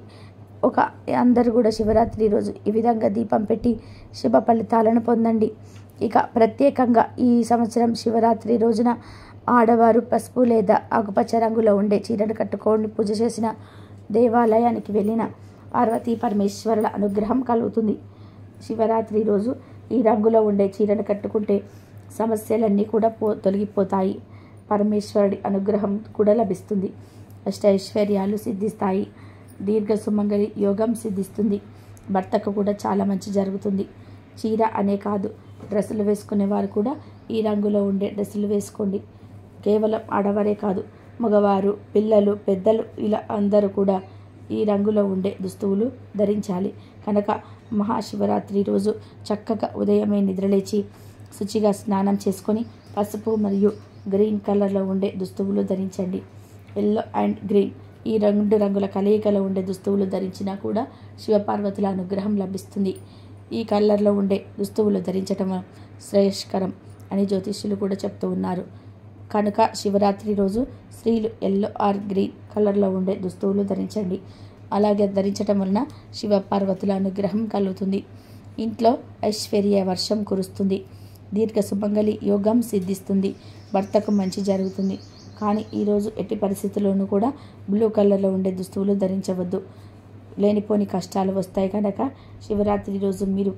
అందరూ కూడా శివరాత్రి రోజు ఈ విధంగా దీపం పెట్టి శుభ ఫలితాలను పొందండి. ఇక ప్రత్యేకంగా ఈ సంవత్సరం శివరాత్రి రోజున ఆడవారు పసుపు లేదా ఆకుపచ్చ రంగులో ఉండే చీరను కట్టుకొని పూజ చేసిన, దేవాలయానికి వెళ్ళిన పార్వతీ పరమేశ్వరుల అనుగ్రహం కలుగుతుంది. శివరాత్రి రోజు ఈ రంగులో ఉండే చీరను కట్టుకుంటే సమస్యలన్నీ కూడా తొలగిపోతాయి. పరమేశ్వరుడి అనుగ్రహం కూడా లభిస్తుంది. అష్టైశ్వర్యాలు సిద్ధిస్తాయి. దీర్ఘ సుమంగళి యోగం సిద్ధిస్తుంది. భర్తకు కూడా చాలా మంచి జరుగుతుంది. చీర అనే కాదు, డ్రెస్సులు వేసుకునే వారు కూడా ఈ రంగులో ఉండే డ్రెస్సులు వేసుకోండి. కేవలం ఆడవారే కాదు, మగవారు, పిల్లలు, పెద్దలు ఇలా అందరూ కూడా ఈ రంగులో ఉండే దుస్తువులు ధరించాలి. కనుక మహాశివరాత్రి రోజు చక్కగా ఉదయమే నిద్రలేచి శుచిగా స్నానం చేసుకొని పసుపు మరియు గ్రీన్ కలర్లో ఉండే దుస్తువులు ధరించండి. ఎల్లో అండ్ గ్రీన్ ఈ 2 రంగుల కలయికలో ఉండే దుస్తువులు ధరించినా కూడా శివపార్వతుల అనుగ్రహం లభిస్తుంది. ఈ కలర్లో ఉండే దుస్తువులు ధరించటం శ్రేయస్కరం అని జ్యోతిష్యులు కూడా చెప్తూ ఉన్నారు. కనుక శివరాత్రి రోజు స్త్రీలు ఎల్లో ఆర్ గ్రీన్ కలర్లో ఉండే దుస్తువులు ధరించండి. అలాగే ధరించటం వలన శివపార్వతుల అనుగ్రహం కలుగుతుంది. ఇంట్లో ఐశ్వర్య వర్షం కురుస్తుంది. దీర్ఘ సుమంగళి యోగం సిద్ధిస్తుంది. భర్తకు మంచి జరుగుతుంది. కానీ ఈరోజు ఎట్టి పరిస్థితుల్లోనూ కూడా బ్లూ కలర్లో ఉండే దుస్తువులు ధరించవద్దు. లేనిపోని కష్టాలు వస్తాయి. కనుక శివరాత్రి రోజు మీరు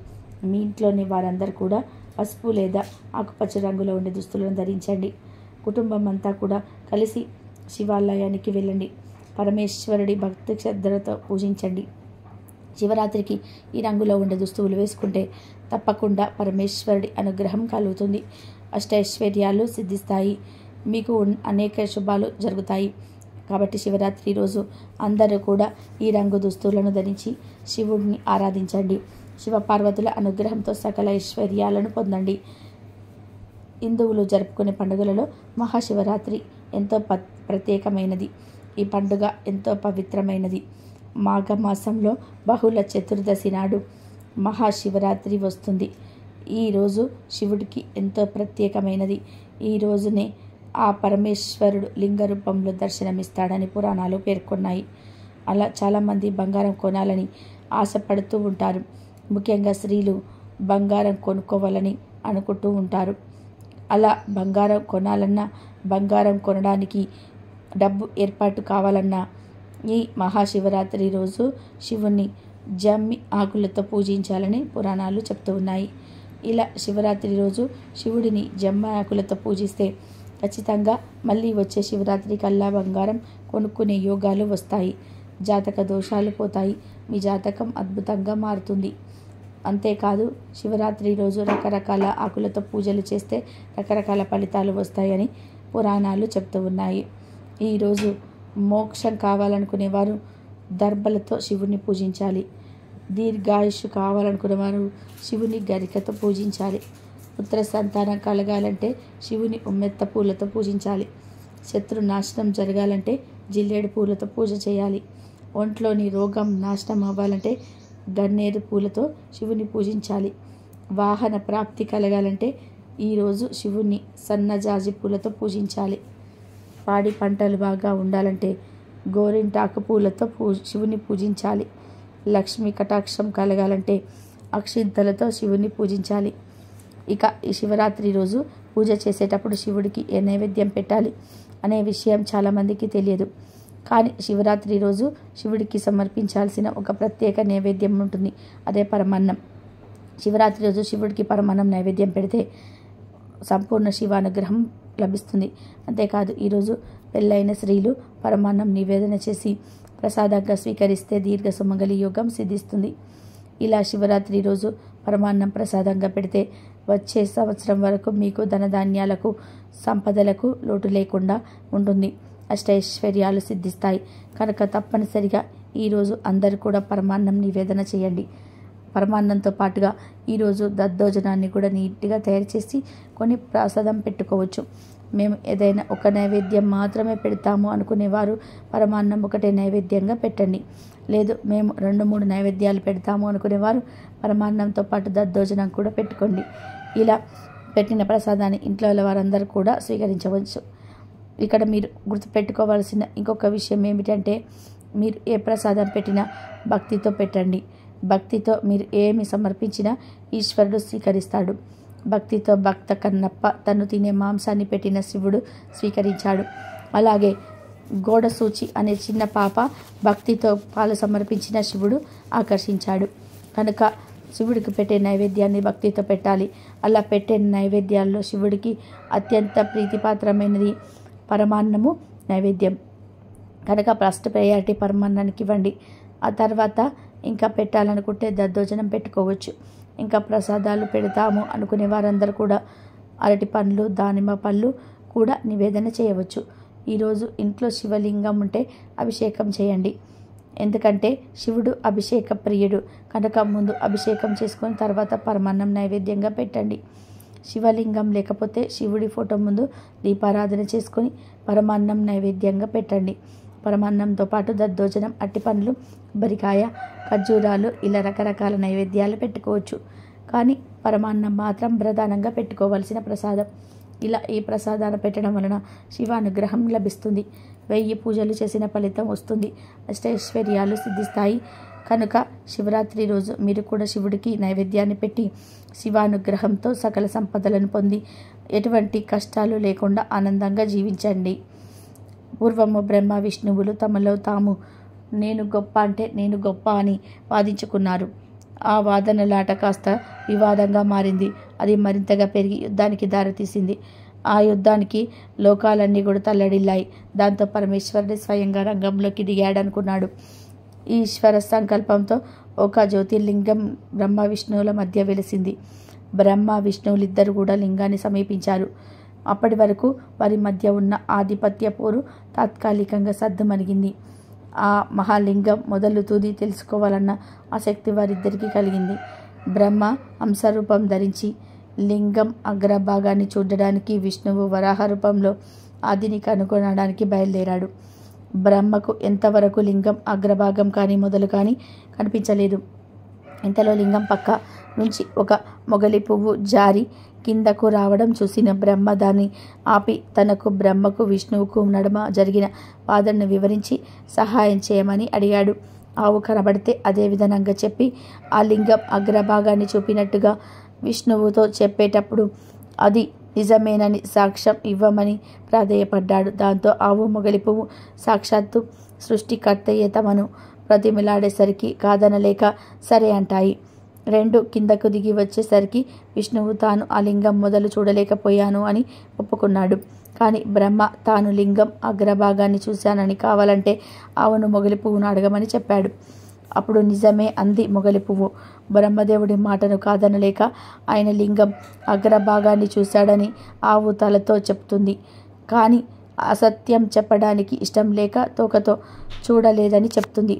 మీ ఇంట్లోని వారందరూ కూడా పసుపు లేదా ఆకుపచ్చ రంగులో ఉండే దుస్తులను ధరించండి. కుటుంబం అంతా కూడా కలిసి శివాలయానికి వెళ్ళండి. పరమేశ్వరుడి భక్తి శ్రద్ధలతో పూజించండి. శివరాత్రికి ఈ రంగులో ఉండే దుస్తువులు వేసుకుంటే తప్పకుండా పరమేశ్వరుడి అనుగ్రహం కలుగుతుంది. అష్టైశ్వర్యాలు సిద్ధిస్తాయి. మీకు అనేక శుభాలు జరుగుతాయి. కాబట్టి శివరాత్రి రోజు అందరూ కూడా ఈ రంగు దుస్తులను ధరించి శివుడిని ఆరాధించండి. శివపార్వతుల అనుగ్రహంతో సకల ఐశ్వర్యాలను పొందండి. హిందువులు జరుపుకునే పండుగలలో మహాశివరాత్రి ఎంతో ప్రత్యేకమైనది. ఈ పండుగ ఎంతో పవిత్రమైనది. మాఘమాసంలో బహుళ చతుర్దశి నాడు మహాశివరాత్రి వస్తుంది. ఈరోజు శివుడికి ఎంతో ప్రత్యేకమైనది. ఈ రోజునే ఆ పరమేశ్వరుడు లింగ రూపంలో దర్శనమిస్తాడని పురాణాలు పేర్కొన్నాయి. అలా చాలామంది బంగారం కొనాలని ఆశపడుతూ ఉంటారు. ముఖ్యంగా స్త్రీలు బంగారం కొనుక్కోవాలని అనుకుంటూ ఉంటారు. అలా బంగారం కొనాలన్నా, బంగారం కొనడానికి డబ్బు ఏర్పాటు కావాలన్నా ఈ మహాశివరాత్రి రోజు శివుణ్ణి జమ్మి ఆకులతో పూజించాలని పురాణాలు చెప్తూ ఉన్నాయి. ఇలా శివరాత్రి రోజు శివుడిని జమ్మి ఆకులతో పూజిస్తే ఖచ్చితంగా మళ్ళీ వచ్చే శివరాత్రి కల్లా బంగారం కొనుక్కునే యోగాలు వస్తాయి. జాతక దోషాలు పోతాయి. మీ జాతకం అద్భుతంగా మారుతుంది. అంతేకాదు శివరాత్రి రోజు రకరకాల ఆకులతో పూజలు చేస్తే రకరకాల ఫలితాలు వస్తాయని పురాణాలు చెప్తూ ఉన్నాయి. ఈరోజు మోక్షం కావాలనుకునేవారు దర్భలతో శివుని పూజించాలి. దీర్ఘాయుష్ కావాలనుకునేవారు శివుని గరికతో పూజించాలి. పుత్ర సంతానం కలగాలంటే శివుని ఉమ్మెత్త పూలతో పూజించాలి. శత్రు నాశనం జరగాలంటే జిల్లేడు పూలతో పూజ చేయాలి. ఒంట్లోని రోగం నాశనం అవ్వాలంటే గన్నేరు పూలతో శివుని పూజించాలి. వాహన ప్రాప్తి కలగాలంటే ఈరోజు శివుని సన్నజాజి పూలతో పూజించాలి. పాడి పంటలు బాగా ఉండాలంటే గోరింటాకు పూలతో శివుని పూజించాలి. లక్ష్మీ కటాక్షం కలగాలంటే అక్షింతలతో శివుని పూజించాలి. ఇక ఈ శివరాత్రి రోజు పూజ చేసేటప్పుడు శివుడికి ఏ నైవేద్యం పెట్టాలి అనే విషయం చాలామందికి తెలియదు. కానీ శివరాత్రి రోజు శివుడికి సమర్పించాల్సిన ఒక ప్రత్యేక నైవేద్యం ఉంటుంది. అదే పరమాన్నం. శివరాత్రి రోజు శివుడికి పరమాన్నం నైవేద్యం పెడితే సంపూర్ణ శివానుగ్రహం లభిస్తుంది. అంతేకాదు ఈరోజు పెళ్ళైన స్త్రీలు పరమాన్నం నివేదన చేసి ప్రసాదంగా స్వీకరిస్తే దీర్ఘ సుమంగళి యోగం సిద్ధిస్తుంది. ఇలా శివరాత్రి రోజు పరమాన్నం ప్రసాదంగా పెడితే వచ్చే సంవత్సరం వరకు మీకు ధనధాన్యాలకు సంపదలకు లోటు లేకుండా ఉంటుంది. అష్టైశ్వర్యాలు సిద్ధిస్తాయి. కనుక తప్పనిసరిగా ఈరోజు అందరూ కూడా పరమాన్నం నివేదన చేయండి. పరమాన్నంతో పాటుగా ఈరోజు దద్దోజనాన్ని కూడా నీట్గా తయారు చేసి కొన్ని ప్రసాదం పెట్టుకోవచ్చు. మేము ఏదైనా ఒక నైవేద్యం మాత్రమే పెడతాము అనుకునేవారు పరమాన్నం ఒకటే నైవేద్యంగా పెట్టండి. లేదు మేము 2-3 నైవేద్యాలు పెడతాము అనుకునేవారు పరమాన్నంతో పాటు దద్దోజనం కూడా పెట్టుకోండి. ఇలా పెట్టిన ప్రసాదాన్ని ఇంట్లో వారందరూ కూడా స్వీకరించవచ్చు. ఇక్కడ మీరు గుర్తుపెట్టుకోవాల్సిన ఇంకొక విషయం ఏమిటంటే మీరు ఏ ప్రసాదం పెట్టినా భక్తితో పెట్టండి. భక్తితో మీరు ఏమి సమర్పించినా ఈశ్వరుడు స్వీకరిస్తాడు. భక్తితో భక్త కన్నప్ప తను తినే మాంసాన్ని పెట్టిన శివుడు స్వీకరించాడు. అలాగే గోడసూచి అనే చిన్న పాప భక్తితో పాలు సమర్పించిన శివుడు ఆకర్షించాడు. కనుక శివుడికి పెట్టే నైవేద్యాన్ని భక్తితో పెట్టాలి. అలా పెట్టే నైవేద్యాల్లో శివుడికి అత్యంత ప్రీతిపాత్రమైనది పరమాన్నము నైవేద్యం. కనుక ఫస్ట్ ప్రయారిటీ పరమాన్నానికి ఇవ్వండి. ఆ తర్వాత ఇంకా పెట్టాలనుకుంటే దద్దోజనం పెట్టుకోవచ్చు. ఇంకా ప్రసాదాలు పెడతాము అనుకునే వారందరూ కూడా అరటి పండ్లు దానిమ్మ పళ్ళు కూడా నివేదన చేయవచ్చు. ఈరోజు ఇంట్లో శివలింగం ఉంటే అభిషేకం చేయండి. ఎందుకంటే శివుడు అభిషేక ప్రియుడు. కనుక ముందు అభిషేకం చేసుకొని తర్వాత పరమాన్నం నైవేద్యంగా పెట్టండి. శివలింగం లేకపోతే శివుడి ఫోటో ముందు దీపారాధన చేసుకొని పరమాన్నం నైవేద్యంగా పెట్టండి. పరమాన్నంతో పాటు దద్దోజనం, అట్టిపండ్లు, కొబ్బరికాయ, ఖర్జూరాలు ఇలా రకరకాల నైవేద్యాలు పెట్టుకోవచ్చు. కానీ పరమాన్నం మాత్రం ప్రధానంగా పెట్టుకోవాల్సిన ప్రసాదం. ఇలా ఈ ప్రసాదాన్ని పెట్టడం వలన శివానుగ్రహం లభిస్తుంది. 1000 పూజలు చేసిన ఫలితం వస్తుంది. అష్టైశ్వర్యాలు సిద్ధిస్తాయి. కనుక శివరాత్రి రోజు మీరు కూడా శివుడికి నైవేద్యాన్ని పెట్టి శివానుగ్రహంతో సకల సంపదలను పొంది ఎటువంటి కష్టాలు లేకుండా ఆనందంగా జీవించండి. పూర్వము బ్రహ్మ విష్ణువులు తమలో తాము నేను గొప్ప అంటే నేను గొప్ప అని వాదించుకున్నారు. ఆ వాదనలాట కాస్త వివాదంగా మారింది. అది మరింతగా పెరిగి యుద్ధానికి దారితీసింది. ఆ యుద్ధానికి లోకాలన్నీ కూడా తల్లడిల్లాయి. దాంతో పరమేశ్వరుడు స్వయంగా రంగంలోకి దిగాడనుకున్నాడు. ఈశ్వర సంకల్పంతో ఒక జ్యోతిర్లింగం బ్రహ్మ విష్ణువుల మధ్య వెలిసింది. బ్రహ్మ విష్ణువులిద్దరు కూడా లింగాన్ని సమీపించారు. అప్పటి వరకు వారి మధ్య ఉన్న ఆధిపత్య పోరు తాత్కాలికంగా సద్దుమణిగింది. ఆ మహాలింగం మొదలు తుది తెలుసుకోవాలన్న ఆసక్తి వారిద్దరికీ కలిగింది. బ్రహ్మ హంసరూపం ధరించి లింగం అగ్రభాగాన్ని చూడడానికి, విష్ణువు వరాహ రూపంలో ఆదిని కనుగొనడానికి బయలుదేరాడు. బ్రహ్మకు ఎంతవరకు లింగం అగ్రభాగం కానీ మొదలు కానీ కనిపించలేదు. ఇంతలో లింగం పక్క నుంచి ఒక మొగలి పువ్వు జారి కిందకు రావడం చూసిన బ్రహ్మ దాన్ని ఆపి తనకు, బ్రహ్మకు, విష్ణువుకు నడుమ జరిగిన వాదనను వివరించి సహాయం చేయమని అడిగాడు. ఆవు కనబడితే అదే విధానంగా చెప్పి ఆ లింగం అగ్రభాగాన్ని చూపినట్టుగా విష్ణువుతో చెప్పేటప్పుడు అది నిజమేనని సాక్ష్యం ఇవ్వమని ప్రాధేయపడ్డాడు. దాంతో ఆవు మొగలి పువ్వు సాక్షాత్తు సృష్టికర్తయే తమను ప్రతిమిలాడేసరికి కాదనలేక సరే అంటాయి. రెండు కిందకు దిగి వచ్చేసరికి విష్ణువు తాను ఆ లింగం మొదలు చూడలేకపోయాను అని ఒప్పుకున్నాడు. కానీ బ్రహ్మ తాను లింగం అగ్రభాగాన్ని చూశానని కావాలంటే ఆవును మొగలి పువ్వును అడగమని చెప్పాడు. అప్పుడు నిజమే అంది మొగలి పువ్వు. బ్రహ్మదేవుడి మాటను కాదనలేక ఆయన లింగం అగ్రభాగాన్ని చూశాడని ఆవు తలతో చెప్తుంది. కానీ అసత్యం చెప్పడానికి ఇష్టం లేక తోకతో చూడలేదని చెప్తుంది.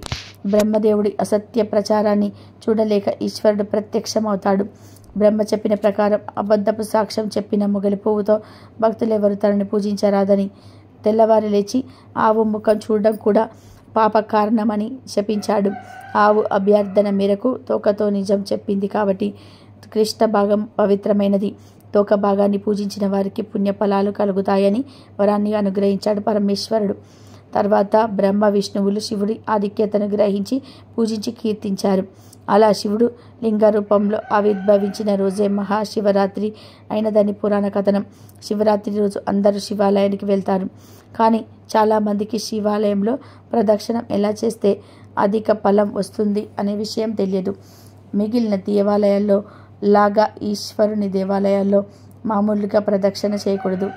బ్రహ్మదేవుడి అసత్య ప్రచారాన్ని చూడలేక ఈశ్వరుడు ప్రత్యక్షమవుతాడు. బ్రహ్మ చెప్పిన ప్రకారం అబద్ధపు సాక్ష్యం చెప్పిన మొగలి పువ్వుతో భక్తులెవరు తనని పూజించరాదని తెల్లవారి లేచి ఆవు ముఖం చూడడం కూడా పాప కారణమని శపించాడు. ఆవు అభ్యర్థన మేరకు తోకతో నిజం చెప్పింది కాబట్టి కృష్ణ భాగం పవిత్రమైనది. తోక భాగాన్ని పూజించిన వారికి పుణ్యఫలాలు కలుగుతాయని వరాన్ని అనుగ్రహించాడు పరమేశ్వరుడు. తర్వాత బ్రహ్మ విష్ణువులు శివుడి ఆధిక్యతను గ్రహించి పూజించి కీర్తించారు. అలా శివుడు లింగ రూపంలో ఆవిర్భవించిన రోజే మహాశివరాత్రి అయినదని పురాణ కథనం. శివరాత్రి రోజు అందరూ శివాలయానికి వెళ్తారు. కానీ చాలామందికి శివాలయంలో ప్రదక్షిణం ఎలా చేస్తే అధిక ఫలం వస్తుంది అనే విషయం తెలియదు. మిగిలిన దేవాలయాల్లో లాగా ఈశ్వరుని దేవాలయాల్లో మామూలుగా ప్రదక్షిణ చేయకూడదు.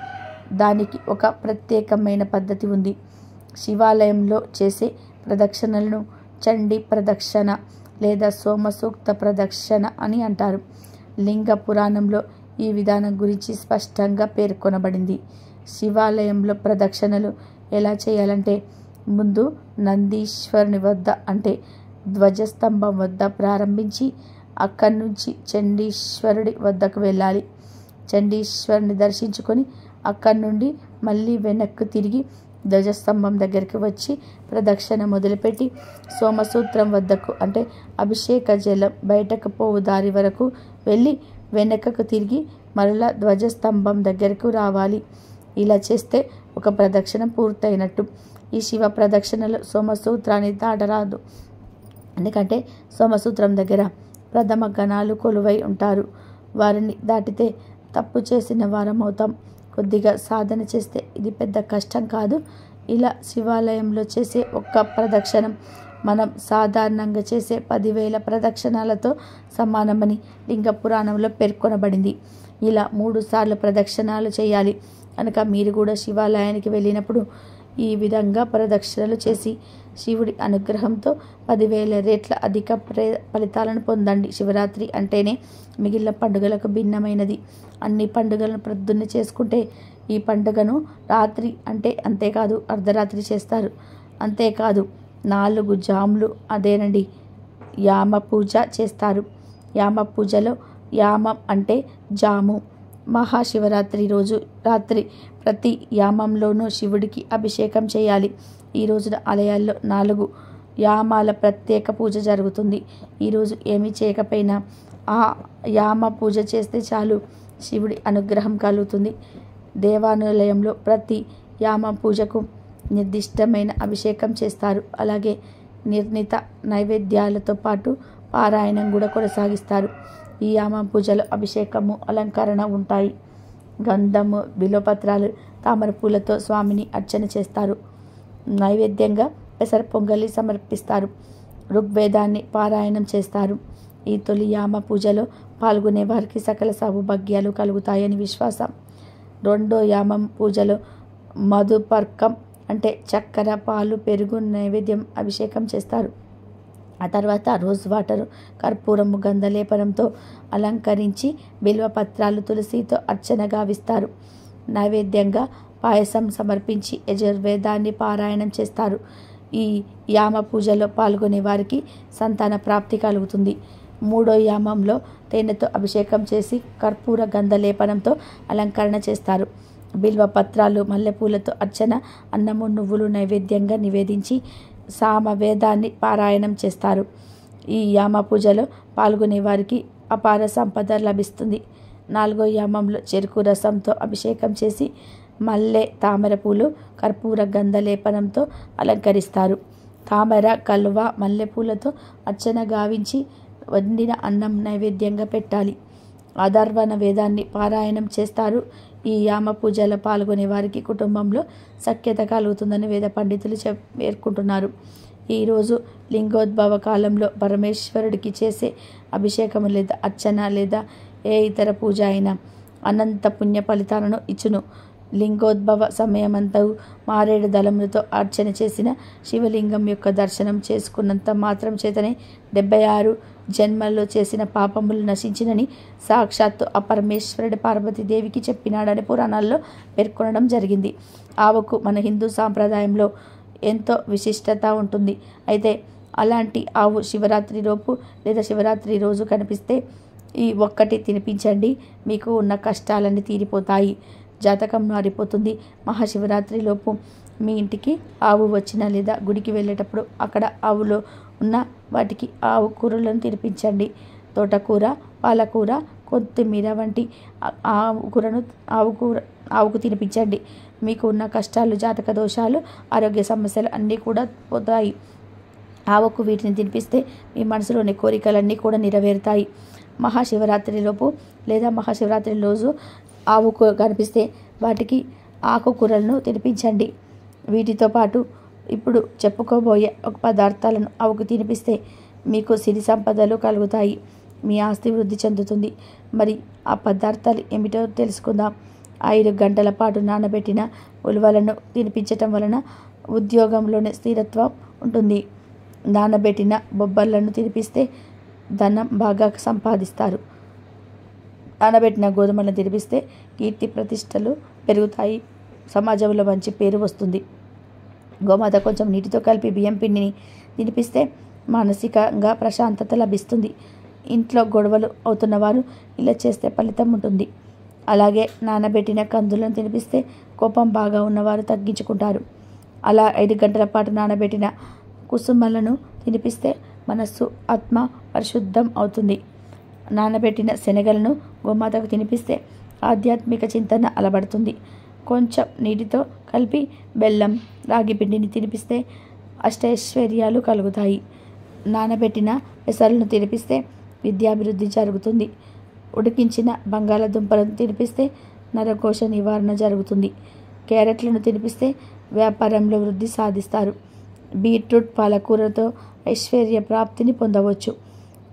దానికి ఒక ప్రత్యేకమైన పద్ధతి ఉంది. శివాలయంలో చేసే ప్రదక్షిణలను చండీ ప్రదక్షిణ లేదా సోమసూక్త ప్రదక్షిణ అని అంటారు. లింగ పురాణంలో ఈ విధానం గురించి స్పష్టంగా పేర్కొనబడింది. శివాలయంలో ప్రదక్షిణలు ఎలా చేయాలంటే ముందు నందీశ్వరుని వద్ద అంటే ధ్వజస్తంభం వద్ద ప్రారంభించి అక్కడి నుంచి చండీశ్వరుడి వద్దకు వెళ్ళాలి. చండీశ్వరుని దర్శించుకొని అక్కడి నుండి మళ్ళీ వెనక్కు తిరిగి ధ్వజస్తంభం దగ్గరికి వచ్చి ప్రదక్షిణ మొదలుపెట్టి సోమసూత్రం వద్దకు అంటే అభిషేక జలం బయటకు పోవు దారి వరకు వెళ్ళి వెనకకు తిరిగి మరలా ధ్వజస్తంభం దగ్గరకు రావాలి. ఇలా చేస్తే ఒక ప్రదక్షిణ పూర్తయినట్టు. ఈ శివ ప్రదక్షిణలో సోమసూత్రాన్ని దాటరాదు. ఎందుకంటే సోమసూత్రం దగ్గర ప్రథమ గణాలు కొలువై ఉంటారు. వారిని దాటితే తప్పు చేసిన వారం అవుతాం. కొద్దిగా సాధన చేస్తే ఇది పెద్ద కష్టం కాదు. ఇలా శివాలయంలో చేసే ఒక్క ప్రదక్షిణం మనం సాధారణంగా చేసే 10,000 ప్రదక్షిణాలతో సమానమని లింగ పురాణంలో పేర్కొనబడింది. ఇలా 3 సార్లు ప్రదక్షిణాలు చేయాలి. కనుక మీరు కూడా శివాలయానికి వెళ్ళినప్పుడు ఈ విధంగా ప్రదక్షిణలు చేసి శివుడి అనుగ్రహంతో 10,000 రెట్ల అధిక ఫలితాలను పొందండి. శివరాత్రి అంటేనే మిగిలిన పండుగలకు భిన్నమైనది. అన్ని పండుగలను ప్రొద్దున్నే చేసుకుంటే ఈ పండుగను రాత్రి అంటే అంతేకాదు అర్ధరాత్రి చేస్తారు. అంతేకాదు 4 జాములు అదేనండి యామ పూజ చేస్తారు. యామ పూజలో యామం అంటే జాము. మహాశివరాత్రి రోజు రాత్రి ప్రతి యామంలోనూ శివుడికి అభిషేకం చేయాలి. ఈ రోజున ఆలయాల్లో 4 యామాల ప్రత్యేక పూజ జరుగుతుంది. ఈరోజు ఏమీ చేయకపోయినా ఆ యామ పూజ చేస్తే చాలు శివుడి అనుగ్రహం కలుగుతుంది. దేవాలయంలో ప్రతి యామ పూజకు నిర్దిష్టమైన అభిషేకం చేస్తారు. అలాగే నిర్ణీత నైవేద్యాలతో పాటు పారాయణం కూడా కొనసాగిస్తారు. ఈ యామ పూజలో అభిషేకము అలంకరణ ఉంటాయి. గంధము బిల్వపత్రాలు తామర పూలతో స్వామిని అర్చన చేస్తారు. నైవేద్యంగా పెసర పొంగలి సమర్పిస్తారు. ఋగ్వేదాన్ని పారాయణం చేస్తారు. ఈ తొలి యామ పూజలో పాల్గొనే వారికి సకల సౌభాగ్యాలు కలుగుతాయని విశ్వాసం. రెండో యామం పూజలో మధుపర్కం అంటే చక్కెర పాలు పెరుగు నైవేద్యం అభిషేకం చేస్తారు. ఆ తర్వాత రోజ్ వాటర్ కర్పూరము గంధలేపనంతో అలంకరించి బిల్వపత్రాలు తులసితో అర్చన గావిస్తారు. నైవేద్యంగా పాయసం సమర్పించి యజుర్వేదాన్ని పారాయణం చేస్తారు. ఈ యామ పూజలో పాల్గొనే వారికి సంతాన ప్రాప్తి కలుగుతుంది. మూడో యామంలో తేనెతో అభిషేకం చేసి కర్పూర గంధలేపనంతో అలంకరణ చేస్తారు. బిల్వపత్రాలు మల్లెపూలతో అర్చన అన్నము నువ్వులు నైవేద్యంగా నివేదించి సామవేదాన్ని పారాయణం చేస్తారు. ఈ యామ పూజలో పాల్గొనే వారికి అపార సంపద లభిస్తుంది. 4వ యామంలో చెరుకు రసంతో అభిషేకం చేసి మల్లె తామర పూలు కర్పూర గంధలేపనంతో అలంకరిస్తారు. తామర కలువ మల్లెపూలతో అర్చన గావించి వండిన అన్నం నైవేద్యంగా పెట్టాలి. అధర్వణ వేదాన్ని పారాయణం చేస్తారు. ఈ యామ పూజలో పాల్గొనే వారికి కుటుంబంలో సఖ్యత కలుగుతుందని వేద పండితులు పేర్కొంటున్నారు. ఈరోజు లింగోద్భవ కాలంలో పరమేశ్వరుడికి చేసే అభిషేకము లేదా అర్చన లేదా ఏ ఇతర పూజ అయినా అనంత పుణ్య ఫలితాలను ఇచ్చును. లింగోద్భవ సమయమంతా మారేడు దళములతో అర్చన చేసిన శివలింగం యొక్క దర్శనం చేసుకున్నంత మాత్రం చేతనే 76 జన్మల్లో చేసిన పాపములు నశించినని సాక్షాత్తు ఆ పరమేశ్వరుడు పార్వతీదేవికి చెప్పినాడని పురాణాల్లో పేర్కొనడం జరిగింది. ఆవుకు మన హిందూ సాంప్రదాయంలో ఎంతో విశిష్టత ఉంటుంది. అయితే అలాంటి ఆవు శివరాత్రి లోపు లేదా శివరాత్రి రోజు కనిపిస్తే ఈ ఒక్కటి తినిపించండి, మీకు ఉన్న కష్టాలన్నీ తీరిపోతాయి, జాతకం మారిపోతుంది. మహాశివరాత్రి లోపు మీ ఇంటికి ఆవు వచ్చిన లేదా గుడికి వెళ్ళేటప్పుడు అక్కడ ఆవులో ఉన్న వాటికి ఆవు కూరలను తినిపించండి. తోటకూర, పాలకూర, కొత్తిమీర వంటి ఆవుకు తినిపించండి. మీకు ఉన్న కష్టాలు, జాతక దోషాలు, ఆరోగ్య సమస్యలు అన్నీ కూడా పోతాయి. ఆవుకు వీటిని తినిపిస్తే మీ మనసులోని కోరికలన్నీ కూడా నెరవేరుతాయి. మహాశివరాత్రిలోపు లేదా మహాశివరాత్రి రోజు ఆవుకు కనిపిస్తే వాటికి ఆకుకూరలను తినిపించండి. వీటితో పాటు ఇప్పుడు చెప్పుకోబోయే ఒక పదార్థాలను ఆవుకు తినిపిస్తే మీకు సిరి సంపదలు కలుగుతాయి, మీ ఆస్తి వృద్ధి చెందుతుంది. మరి ఆ పదార్థాలు ఏమిటో తెలుసుకుందాం. 5 గంటల పాటు నానబెట్టిన ఉలువలను తినిపించటం వలన ఉద్యోగంలోనే స్థిరత్వం ఉంటుంది. నానబెట్టిన బొబ్బర్లను తినిపిస్తే ధనం బాగా సంపాదిస్తారు. నానబెట్టిన గోధుమలను తినిపిస్తే కీర్తి ప్రతిష్టలు పెరుగుతాయి, సమాజంలో మంచి పేరు వస్తుంది. గోమాత కొంచెం నీటితో కలిపి బియ్యం పిండిని తినిపిస్తే మానసికంగా ప్రశాంతత లభిస్తుంది. ఇంట్లో గొడవలు అవుతున్న వారు ఇలా చేస్తే ఫలితం ఉంటుంది. అలాగే నానబెట్టిన కందులను తినిపిస్తే కోపం బాగా ఉన్నవారు తగ్గించుకుంటారు. అలా 5 గంటల పాటు నానబెట్టిన కుసుమలను తినిపిస్తే మనస్సు, ఆత్మ పరిశుద్ధం అవుతుంది. నానబెట్టిన శనగలను గోమాతకు తినిపిస్తే ఆధ్యాత్మిక చింతన అలవడుతుంది. కొంచెం నీటితో కలిపి బెల్లం, రాగి పిండిని తినిపిస్తే అష్టైశ్వర్యాలు కలుగుతాయి. నానబెట్టిన పెసలను తినిపిస్తే విద్యాభివృద్ధి జరుగుతుంది. ఉడికించిన బంగాళాదుంపలను తినిపిస్తే నరకోశ నివారణ జరుగుతుంది. క్యారెట్లను తినిపిస్తే వ్యాపారంలో వృద్ధి సాధిస్తారు. బీట్రూట్, పాలకూరతో ఐశ్వర్య ప్రాప్తిని పొందవచ్చు.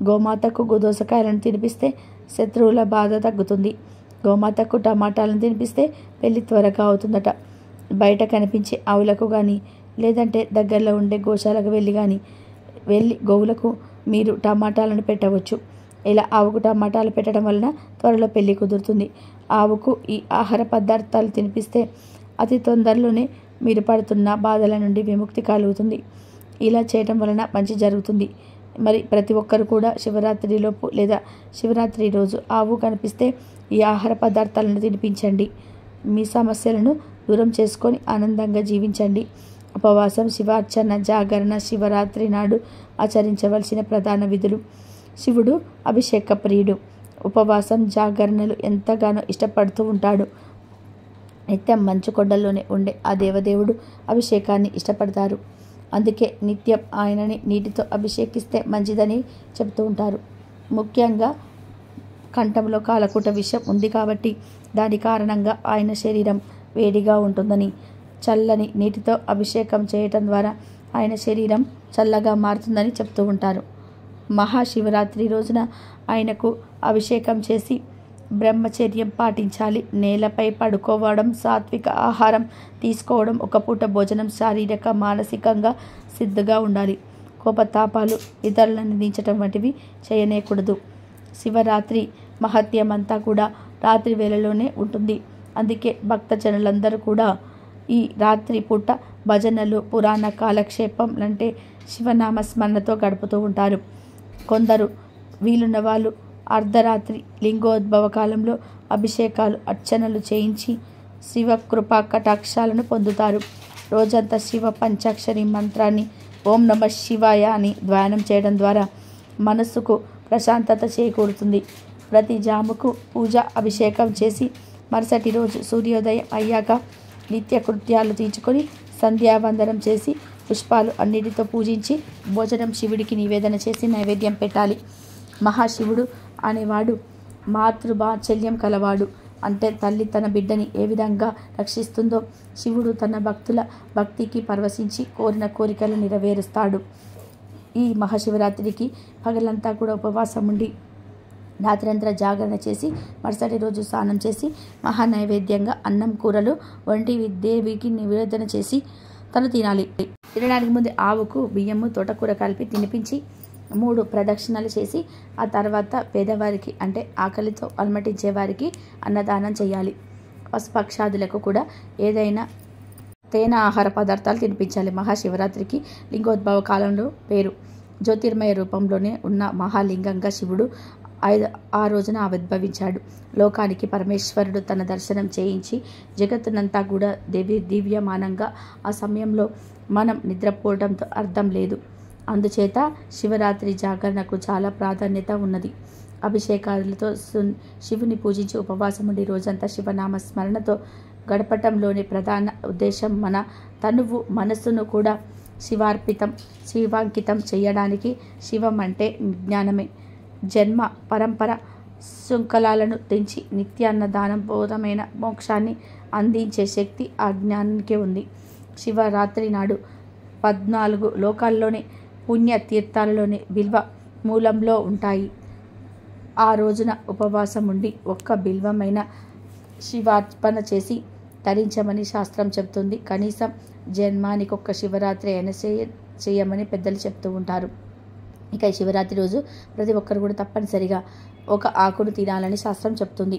గోమాతకు దోసకాయలను తినిపిస్తే శత్రువుల బాధ తగ్గుతుంది. గోమాతకు టమాటాలను తినిపిస్తే పెళ్లి త్వరగా అవుతుందట. బయట కనిపించే ఆవులకు కానీ లేదంటే దగ్గరలో ఉండే గోశాలకు వెళ్ళి గోవులకు మీరు టమాటాలను పెట్టవచ్చు. ఇలా ఆవుకు టమాటాలు పెట్టడం వలన త్వరలో పెళ్లి కుదురుతుంది. ఆవుకు ఈ ఆహార పదార్థాలు తినిపిస్తే అతి తొందరలోనే మీరు పడుతున్న బాధల నుండి విముక్తి కలుగుతుంది. ఇలా చేయటం వలన మంచి జరుగుతుంది. మరి ప్రతి ఒక్కరు కూడా శివరాత్రిలోపు లేదా శివరాత్రి రోజు ఆవు కనిపిస్తే ఈ ఆహార పదార్థాలను తినిపించండి. మీ సమస్యలను దూరం చేసుకొని ఆనందంగా జీవించండి. ఉపవాసం, శివార్చన, జాగరణ శివరాత్రి నాడు ఆచరించవలసిన ప్రధాన విధులు. శివుడు అభిషేక ప్రియుడు. ఉపవాసం, జాగరణలు ఎంతగానో ఇష్టపడుతూ ఉంటాడు. నిత్యం మంచు కొండల్లోనే ఉండే ఆ దేవదేవుడు అభిషేకాన్ని ఇష్టపడతారు. అందుకే నిత్యం ఆయనని నీటితో అభిషేకిస్తే మంచిదని చెబుతూ ఉంటారు. ముఖ్యంగా కంఠంలో కాలకూట విషం ఉంది కాబట్టి దాని కారణంగా ఆయన శరీరం వేడిగా ఉంటుందని, చల్లని నీటితో అభిషేకం చేయటం ద్వారా ఆయన శరీరం చల్లగా మారుతుందని చెప్తూ ఉంటారు. మహాశివరాత్రి రోజున ఆయనకు అభిషేకం చేసి బ్రహ్మచర్యం పాటించాలి. నేలపై పడుకోవడం, సాత్విక ఆహారం తీసుకోవడం, ఒక పూట భోజనం, శారీరక మానసికంగా సిద్ధంగా ఉండాలి. కోపతాపాలు, ఇతరులను నిందించడం వంటివి చేయనేకూడదు. శివరాత్రి మహత్యమంతా కూడా రాత్రి వేళలోనే ఉంటుంది. అందుకే భక్తజనులందరూ కూడా ఈ రాత్రి పూట భజనలు, పురాణ కాలక్షేపం అంటే శివనామ స్మరణతో గడుపుతూ ఉంటారు. కొందరు వీలున్న వాళ్ళు అర్ధరాత్రి లింగోద్భవ కాలంలో అభిషేకాలు, అర్చనలు చేయించి శివ కృపా కటాక్షాలను పొందుతారు. రోజంతా శివ పంచాక్షరి మంత్రాన్ని ఓం నమ శివాయ అని ధ్యానం చేయడం ద్వారా మనస్సుకు ప్రశాంతత చేకూరుతుంది. ప్రతి జాముకు పూజ, అభిషేకం చేసి మరుసటి రోజు సూర్యోదయం అయ్యాక నిత్య కృత్యాలు తీర్చుకొని సంధ్యావందనం చేసి పుష్పాలు అన్నిటితో పూజించి భోజనం శివుడికి నివేదన చేసి నైవేద్యం పెట్టాలి. మహాశివుడు అనేవాడు మాతృవాత్సల్యం కలవాడు. అంటే తల్లి తన బిడ్డని ఏ విధంగా రక్షిస్తుందో శివుడు తన భక్తుల భక్తికి పరవశించి కోరిన కోరికలు నెరవేరుస్తాడు. ఈ మహాశివరాత్రికి పగలంతా కూడా ఉపవాసం ఉండి రాత్రంతా జాగరణ చేసి మరుసటి రోజు స్నానం చేసి మహానైవేద్యంగా అన్నం కూరలు వంటి దేవికి నివేదన చేసి తను తినాలి. తినడానికి ముందు ఆవుకు బియ్యము తోటకూర కలిపి తినిపించి 3 ప్రదక్షిణలు చేసి ఆ తర్వాత పేదవారికి అంటే ఆకలితో అలమటించే వారికి అన్నదానం చేయాలి. పశుపక్షాదులకు కూడా ఏదైనా తేనె ఆహార పదార్థాలు తినిపించాలి. మహాశివరాత్రికి లింగోద్భవ కాలంలో పేరు. జ్యోతిర్మయ రూపంలోనే ఉన్న మహాలింగంగా శివుడు ఆ రోజున ఆవిర్భవించాడు. లోకానికి పరమేశ్వరుడు తన దర్శనం చేయించి జగత్తునంతా కూడా దివ్యమానంగా ఆ సమయంలో మనం నిద్రపోవడంతో అర్థం లేదు. అందుచేత శివరాత్రి జాగరణకు చాలా ప్రాధాన్యత ఉన్నది. అభిషేకాలతో శివుని పూజించి ఉపవాసం ఉండి రోజంతా శివనామ స్మరణతో గడపటంలోని ప్రధాన ఉద్దేశం మన తనువు మనస్సును కూడా శివాంకితం చేయడానికి. శివం అంటే జ్ఞానమే. జన్మ పరంపర శృంఖలాలను తెంచి నిత్యాన్నదానం బోధమైన మోక్షాన్ని అందించే శక్తి ఆ జ్ఞానానికే ఉంది. శివరాత్రి నాడు 14 లోకాల్లోని పుణ్య తీర్థాలలోని బిల్వ మూలంలో ఉంటాయి. ఆ రోజున ఉపవాసం ఉండి ఒక్క బిల్వమైన శివార్పణ చేసి తరించమని శాస్త్రం చెబుతుంది. కనీసం జన్మానికొక్క శివరాత్రి అయినా చేయమని పెద్దలు చెప్తూ ఉంటారు. ఇక ఈ శివరాత్రి రోజు ప్రతి ఒక్కరు కూడా తప్పనిసరిగా ఒక ఆకును తినాలని శాస్త్రం చెప్తుంది.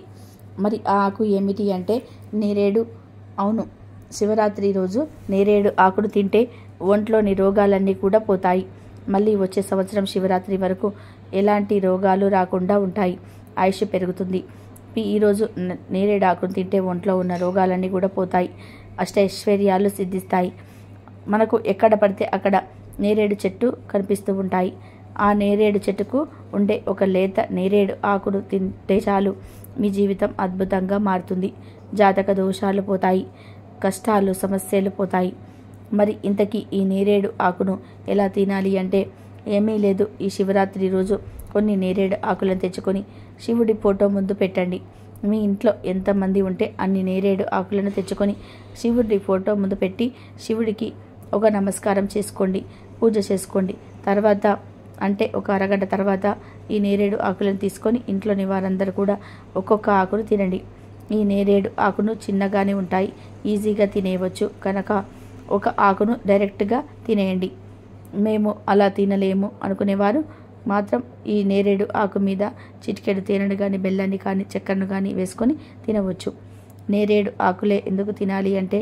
మరి ఆ ఆకు ఏమిటి అంటే నేరేడు. అవును, శివరాత్రి రోజు నేరేడు ఆకును తింటే ఒంట్లోని రోగాలన్నీ కూడా పోతాయి. మళ్ళీ వచ్చే సంవత్సరం శివరాత్రి వరకు ఎలాంటి రోగాలు రాకుండా ఉంటాయి. ఆయుష్ పెరుగుతుంది. ఈరోజు నేరేడు ఆకును తింటే ఒంట్లో ఉన్న రోగాలన్నీ కూడా పోతాయి. అష్టైశ్వర్యాలు సిద్ధిస్తాయి. మనకు ఎక్కడ పడితే అక్కడ నేరేడు చెట్టు కనిపిస్తూ ఉంటాయి. ఆ నేరేడు చెట్టుకు ఉండే ఒక లేత నేరేడు ఆకును తింటే చాలు మీ జీవితం అద్భుతంగా మారుతుంది. జాతక దోషాలు పోతాయి. కష్టాలు సమస్యలు పోతాయి. మరి ఇంతకీ ఈ నేరేడు ఆకును ఎలా తినాలి అంటే ఏమీ లేదు. ఈ శివరాత్రి రోజు కొన్ని నేరేడు ఆకులను తెచ్చుకొని శివుడి ఫోటో ముందు పెట్టండి. మీ ఇంట్లో ఎంతమంది ఉంటే అన్ని నేరేడు ఆకులను తెచ్చుకొని శివుడి ఫోటో ముందు పెట్టి శివుడికి ఒక నమస్కారం చేసుకోండి, పూజ చేసుకోండి. తర్వాత అంటే ఒక అరగంట తర్వాత ఈ నేరేడు ఆకులను తీసుకొని ఇంట్లోని వారందరూ కూడా ఒక్కొక్క ఆకును తినండి. ఈ నేరేడు ఆకును చిన్నగానే ఉంటాయి, ఈజీగా తినేయవచ్చు కనుక ఒక ఆకును డైరెక్ట్గా తినేయండి. మేము అలా తినలేము అనుకునేవారు మాత్రం ఈ నేరేడు ఆకు మీద చిటికెడు తేనెను కానీ బెల్లాన్ని కానీ చక్కెరను కానీ వేసుకొని తినవచ్చు. నేరేడు ఆకులే ఎందుకు తినాలి అంటే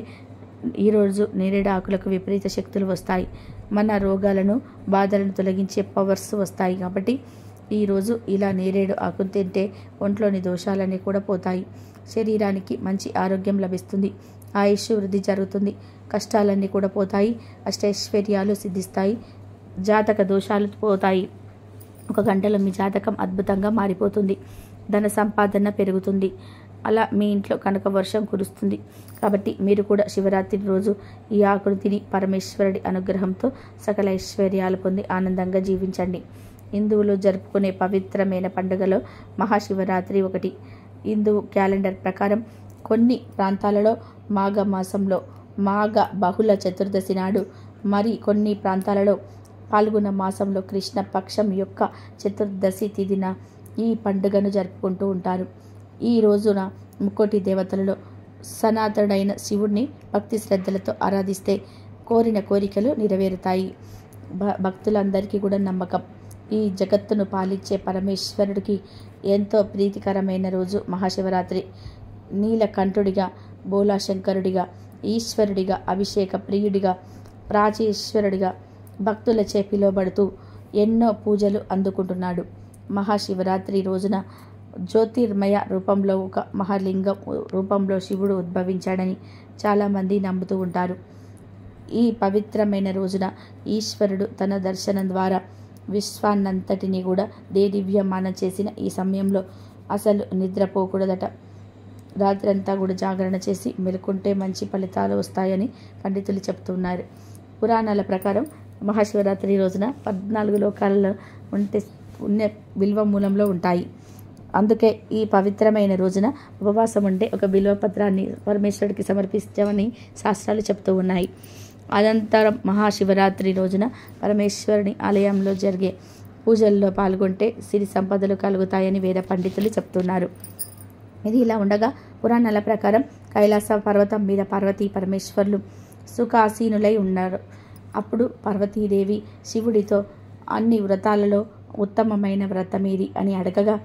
ఈరోజు నేరేడు ఆకులకు విపరీత శక్తులు వస్తాయి. మన రోగాలను బాధలను తొలగించే పవర్స్ వస్తాయి. కాబట్టి ఈరోజు ఇలా నేరేడు ఆకును తింటే ఒంట్లోని దోషాలన్నీ కూడా పోతాయి. శరీరానికి మంచి ఆరోగ్యం లభిస్తుంది. ఆయుష్ వృద్ధి జరుగుతుంది. కష్టాలన్నీ కూడా పోతాయి. అష్టైశ్వర్యాలు సిద్ధిస్తాయి. జాతక దోషాలు పోతాయి. 1 గంటలో మీ జాతకం అద్భుతంగా మారిపోతుంది. ధన సంపాదన పెరుగుతుంది. అలా మీ ఇంట్లో కనక వర్షం కురుస్తుంది. కాబట్టి మీరు కూడా శివరాత్రి రోజు ఈ ఆకును తిని పరమేశ్వరుడి అనుగ్రహంతో సకల ఐశ్వర్యాలు పొంది ఆనందంగా జీవించండి. హిందువులు జరుపుకునే పవిత్రమైన పండుగలో మహాశివరాత్రి ఒకటి. హిందూ క్యాలెండర్ ప్రకారం కొన్ని ప్రాంతాలలో మాఘ మాసంలో మాఘ బహుళ చతుర్దశి నాడు, మరి కొన్ని ప్రాంతాలలో పాల్గొన్న మాసంలో కృష్ణ పక్షం యొక్క చతుర్దశి తిథిన ఈ పండుగను జరుపుకుంటూ ఉంటారు. ఈ రోజున ముక్కోటి దేవతలలో సనాతనుడైన శివుడిని భక్తి శ్రద్ధలతో ఆరాధిస్తే కోరిన కోరికలు నెరవేరుతాయి. భక్తులందరికీ కూడా నమ్మకం. ఈ జగత్తును పాలించే పరమేశ్వరుడికి ఎంతో ప్రీతికరమైన రోజు మహాశివరాత్రి. నీలకంఠుడిగా, బోలాశంకరుడిగా, ఈశ్వరుడిగా, అభిషేక ప్రియుడిగా, ప్రాచీశ్వరుడిగా భక్తులచే పిలువబడుతూ ఎన్నో పూజలు అందుకుంటున్నాడు. మహాశివరాత్రి రోజున జ్యోతిర్మయ రూపంలో ఒక మహాలింగం రూపంలో శివుడు ఉద్భవించాడని చాలామంది నమ్ముతూ ఉంటారు. ఈ పవిత్రమైన రోజున ఈశ్వరుడు తన దర్శనం ద్వారా విశ్వాన్నంతటినీ కూడా దేదివ్యమానం చేసిన ఈ సమయంలో అసలు నిద్రపోకూడదట. రాత్రంతా కూడా జాగరణ చేసి మెలుకుంటే మంచి ఫలితాలు వస్తాయని పండితులు చెప్తున్నారు. పురాణాల ప్రకారం మహాశివరాత్రి రోజున 14 లోకాలలో ఉంటే పుణ్య బిల్వ మూలంలో ఉంటాయి. అందుకే ఈ పవిత్రమైన రోజున ఉపవాసం ఉంటే ఒక బిల్వపత్రాన్ని పరమేశ్వరుడికి సమర్పించామని శాస్త్రాలు చెప్తూ ఉన్నాయి. అనంతరం మహాశివరాత్రి రోజున పరమేశ్వరుని ఆలయంలో జరిగే పూజల్లో పాల్గొంటే సిరి సంపదలు కలుగుతాయని వేద పండితులు చెప్తున్నారు. ఇది ఇలా ఉండగా పురాణాల ప్రకారం కైలాస పర్వతం మీద పార్వతీ పరమేశ్వరులు సుఖాసీనులై ఉన్నారు. అప్పుడు పార్వతీదేవి శివుడితో అన్ని వ్రతాలలో ఉత్తమమైన వ్రతం ఏది అని అడగగా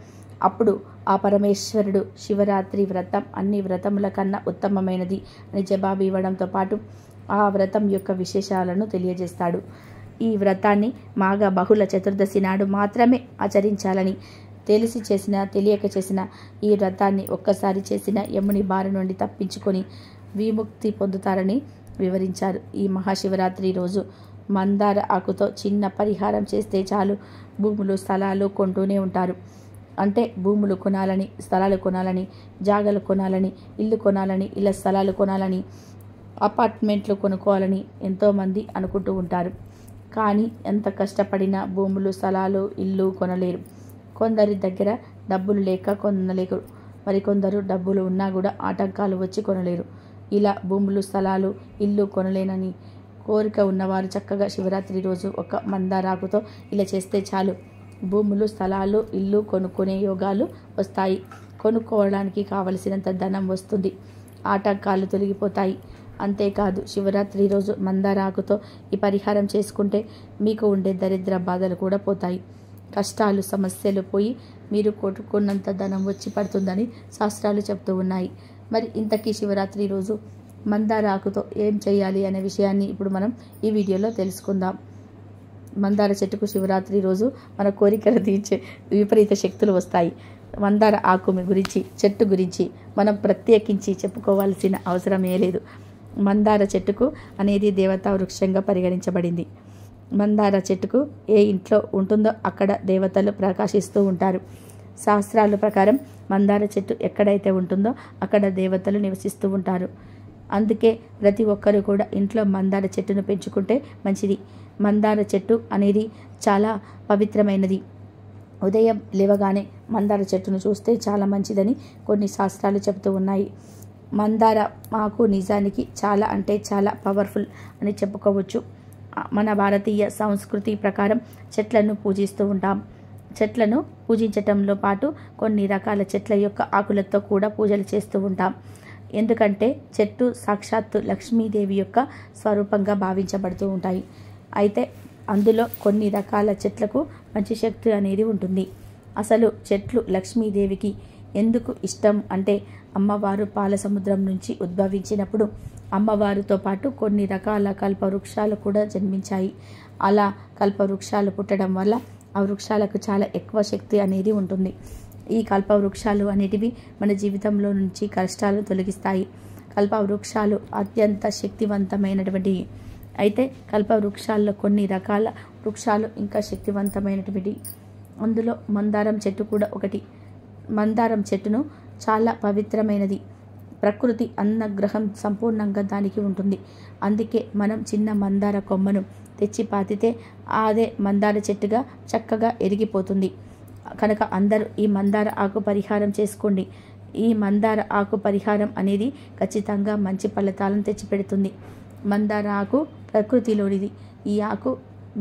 అప్పుడు ఆ పరమేశ్వరుడు శివరాత్రి వ్రతం అన్ని వ్రతముల కన్నా ఉత్తమమైనది అని జవాబు ఇవ్వడంతో పాటు ఆ వ్రతం యొక్క విశేషాలను తెలియజేస్తాడు. ఈ వ్రతాన్ని మాఘ బహుళ చతుర్దశి నాడు మాత్రమే ఆచరించాలని, తెలిసి చేసినా తెలియక చేసిన ఈ వ్రతాన్ని ఒక్కసారి చేసిన యముని బారి నుండి తప్పించుకొని విముక్తి పొందుతారని వివరించారు. ఈ మహాశివరాత్రి రోజు మందార ఆకుతో చిన్న పరిహారం చేస్తే చాలు భూములు స్థలాలు కొంటూనే ఉంటారు. అంటే భూములు కొనాలని, స్థలాలు కొనాలని, జాగలు కొనాలని, ఇల్లు కొనాలని, ఇళ్ళ స్థలాలు కొనాలని, అపార్ట్మెంట్లు కొనుక్కోవాలని ఎంతోమంది అనుకుంటూ ఉంటారు. కానీ ఎంత కష్టపడినా భూములు స్థలాలు ఇల్లు కొనలేరు. కొందరి దగ్గర డబ్బులు లేక కొనలేరు, మరికొందరు డబ్బులు ఉన్నా కూడా ఆటంకాలు వచ్చి కొనలేరు. ఇలా భూములు స్థలాలు ఇల్లు కొనలేనని కోరిక ఉన్నవారు చక్కగా శివరాత్రి రోజు ఒక మందారాకుతో ఇలా చేస్తే చాలు భూములు స్థలాలు ఇల్లు కొనుక్కునే యోగాలు వస్తాయి. కొనుక్కోవడానికి కావలసినంత ధనం వస్తుంది. ఆటంకాలు తొలగిపోతాయి. అంతేకాదు శివరాత్రి రోజు మందారాకుతో ఈ పరిహారం చేసుకుంటే మీకు ఉండే దరిద్ర బాధలు కూడా పోతాయి. కష్టాలు సమస్యలు పోయి మీరు కొట్టుకున్నంత ధనం వచ్చి పడుతుందని శాస్త్రాలు చెప్తూ ఉన్నాయి. మరి ఇంతకీ శివరాత్రి రోజు మందార ఆకుతో ఏం చేయాలి అనే విషయాన్ని ఇప్పుడు మనం ఈ వీడియోలో తెలుసుకుందాం. మందార చెట్టుకు శివరాత్రి రోజు మన కోరికలు తీర్చే విపరీత శక్తులు వస్తాయి. మందార ఆకు గురించి చెట్టు గురించి మనం ప్రత్యేకించి చెప్పుకోవాల్సిన అవసరమే లేదు. మందార చెట్టుకు అనేది దేవతా వృక్షంగా పరిగణించబడింది. మందార చెట్టుకు ఏ ఇంట్లో ఉంటుందో అక్కడ దేవతలు ప్రకాశిస్తూ ఉంటారు. శాస్త్రాల ప్రకారం మందార చెట్టు ఎక్కడైతే ఉంటుందో అక్కడ దేవతలు నివసిస్తూ ఉంటారు. అందుకే ప్రతి ఒక్కరు కూడా ఇంట్లో మందార చెట్టును పెంచుకుంటే మంచిది. మందార చెట్టు అనేది చాలా పవిత్రమైనది. ఉదయం లేవగానే మందార చెట్టును చూస్తే చాలా మంచిదని కొన్ని శాస్త్రాలు చెబుతూ ఉన్నాయి. మందార ఆకు నిజానికి చాలా అంటే చాలా పవర్ఫుల్ అని చెప్పుకోవచ్చు. మన భారతీయ సంస్కృతి ప్రకారం చెట్లను పూజిస్తూ ఉంటాం. చెట్లను పూజించటంలో పాటు కొన్ని రకాల చెట్ల యొక్క ఆకులతో కూడా పూజలు చేస్తూ ఉంటాం. ఎందుకంటే చెట్టు సాక్షాత్తు లక్ష్మీదేవి యొక్క స్వరూపంగా భావించబడుతూ ఉంటాయి. అయితే అందులో కొన్ని రకాల చెట్లకు మంచి శక్తి అనేది ఉంటుంది. అసలు చెట్లు లక్ష్మీదేవికి ఎందుకు ఇష్టం అంటే అమ్మవారు పాల సముద్రం నుంచి ఉద్భవించినప్పుడు అమ్మవారితో పాటు కొన్ని రకాల కల్పవృక్షాలు కూడా జన్మించాయి. అలా కల్పవృక్షాలు పుట్టడం వల్ల ఆ వృక్షాలకు చాలా ఎక్కువ శక్తి అనేది ఉంటుంది. ఈ కల్పవృక్షాలు అనేటివి మన జీవితంలో నుంచి కష్టాలను తొలగిస్తాయి. కల్పవృక్షాలు అత్యంత శక్తివంతమైనటువంటివి. అయితే కల్పవృక్షాల్లో కొన్ని రకాల వృక్షాలు ఇంకా శక్తివంతమైనటువంటివి. అందులో మందారం చెట్టు కూడా ఒకటి. మందారం చెట్టును చాలా పవిత్రమైనది. ప్రకృతి అన్నగ్రహం సంపూర్ణంగా దానికి ఉంటుంది. అందుకే మనం చిన్న మందార కొమ్మను తెచ్చి పాతితే అదే మందార చెట్టుగా చక్కగా ఎరిగిపోతుంది. కనుక అందరూ ఈ మందార ఆకు పరిహారం చేసుకోండి. ఈ మందార ఆకు పరిహారం అనేది ఖచ్చితంగా మంచి ఫలితాలను తెచ్చిపెడుతుంది. మందార ఆకు ప్రకృతిలోనిది. ఈ ఆకు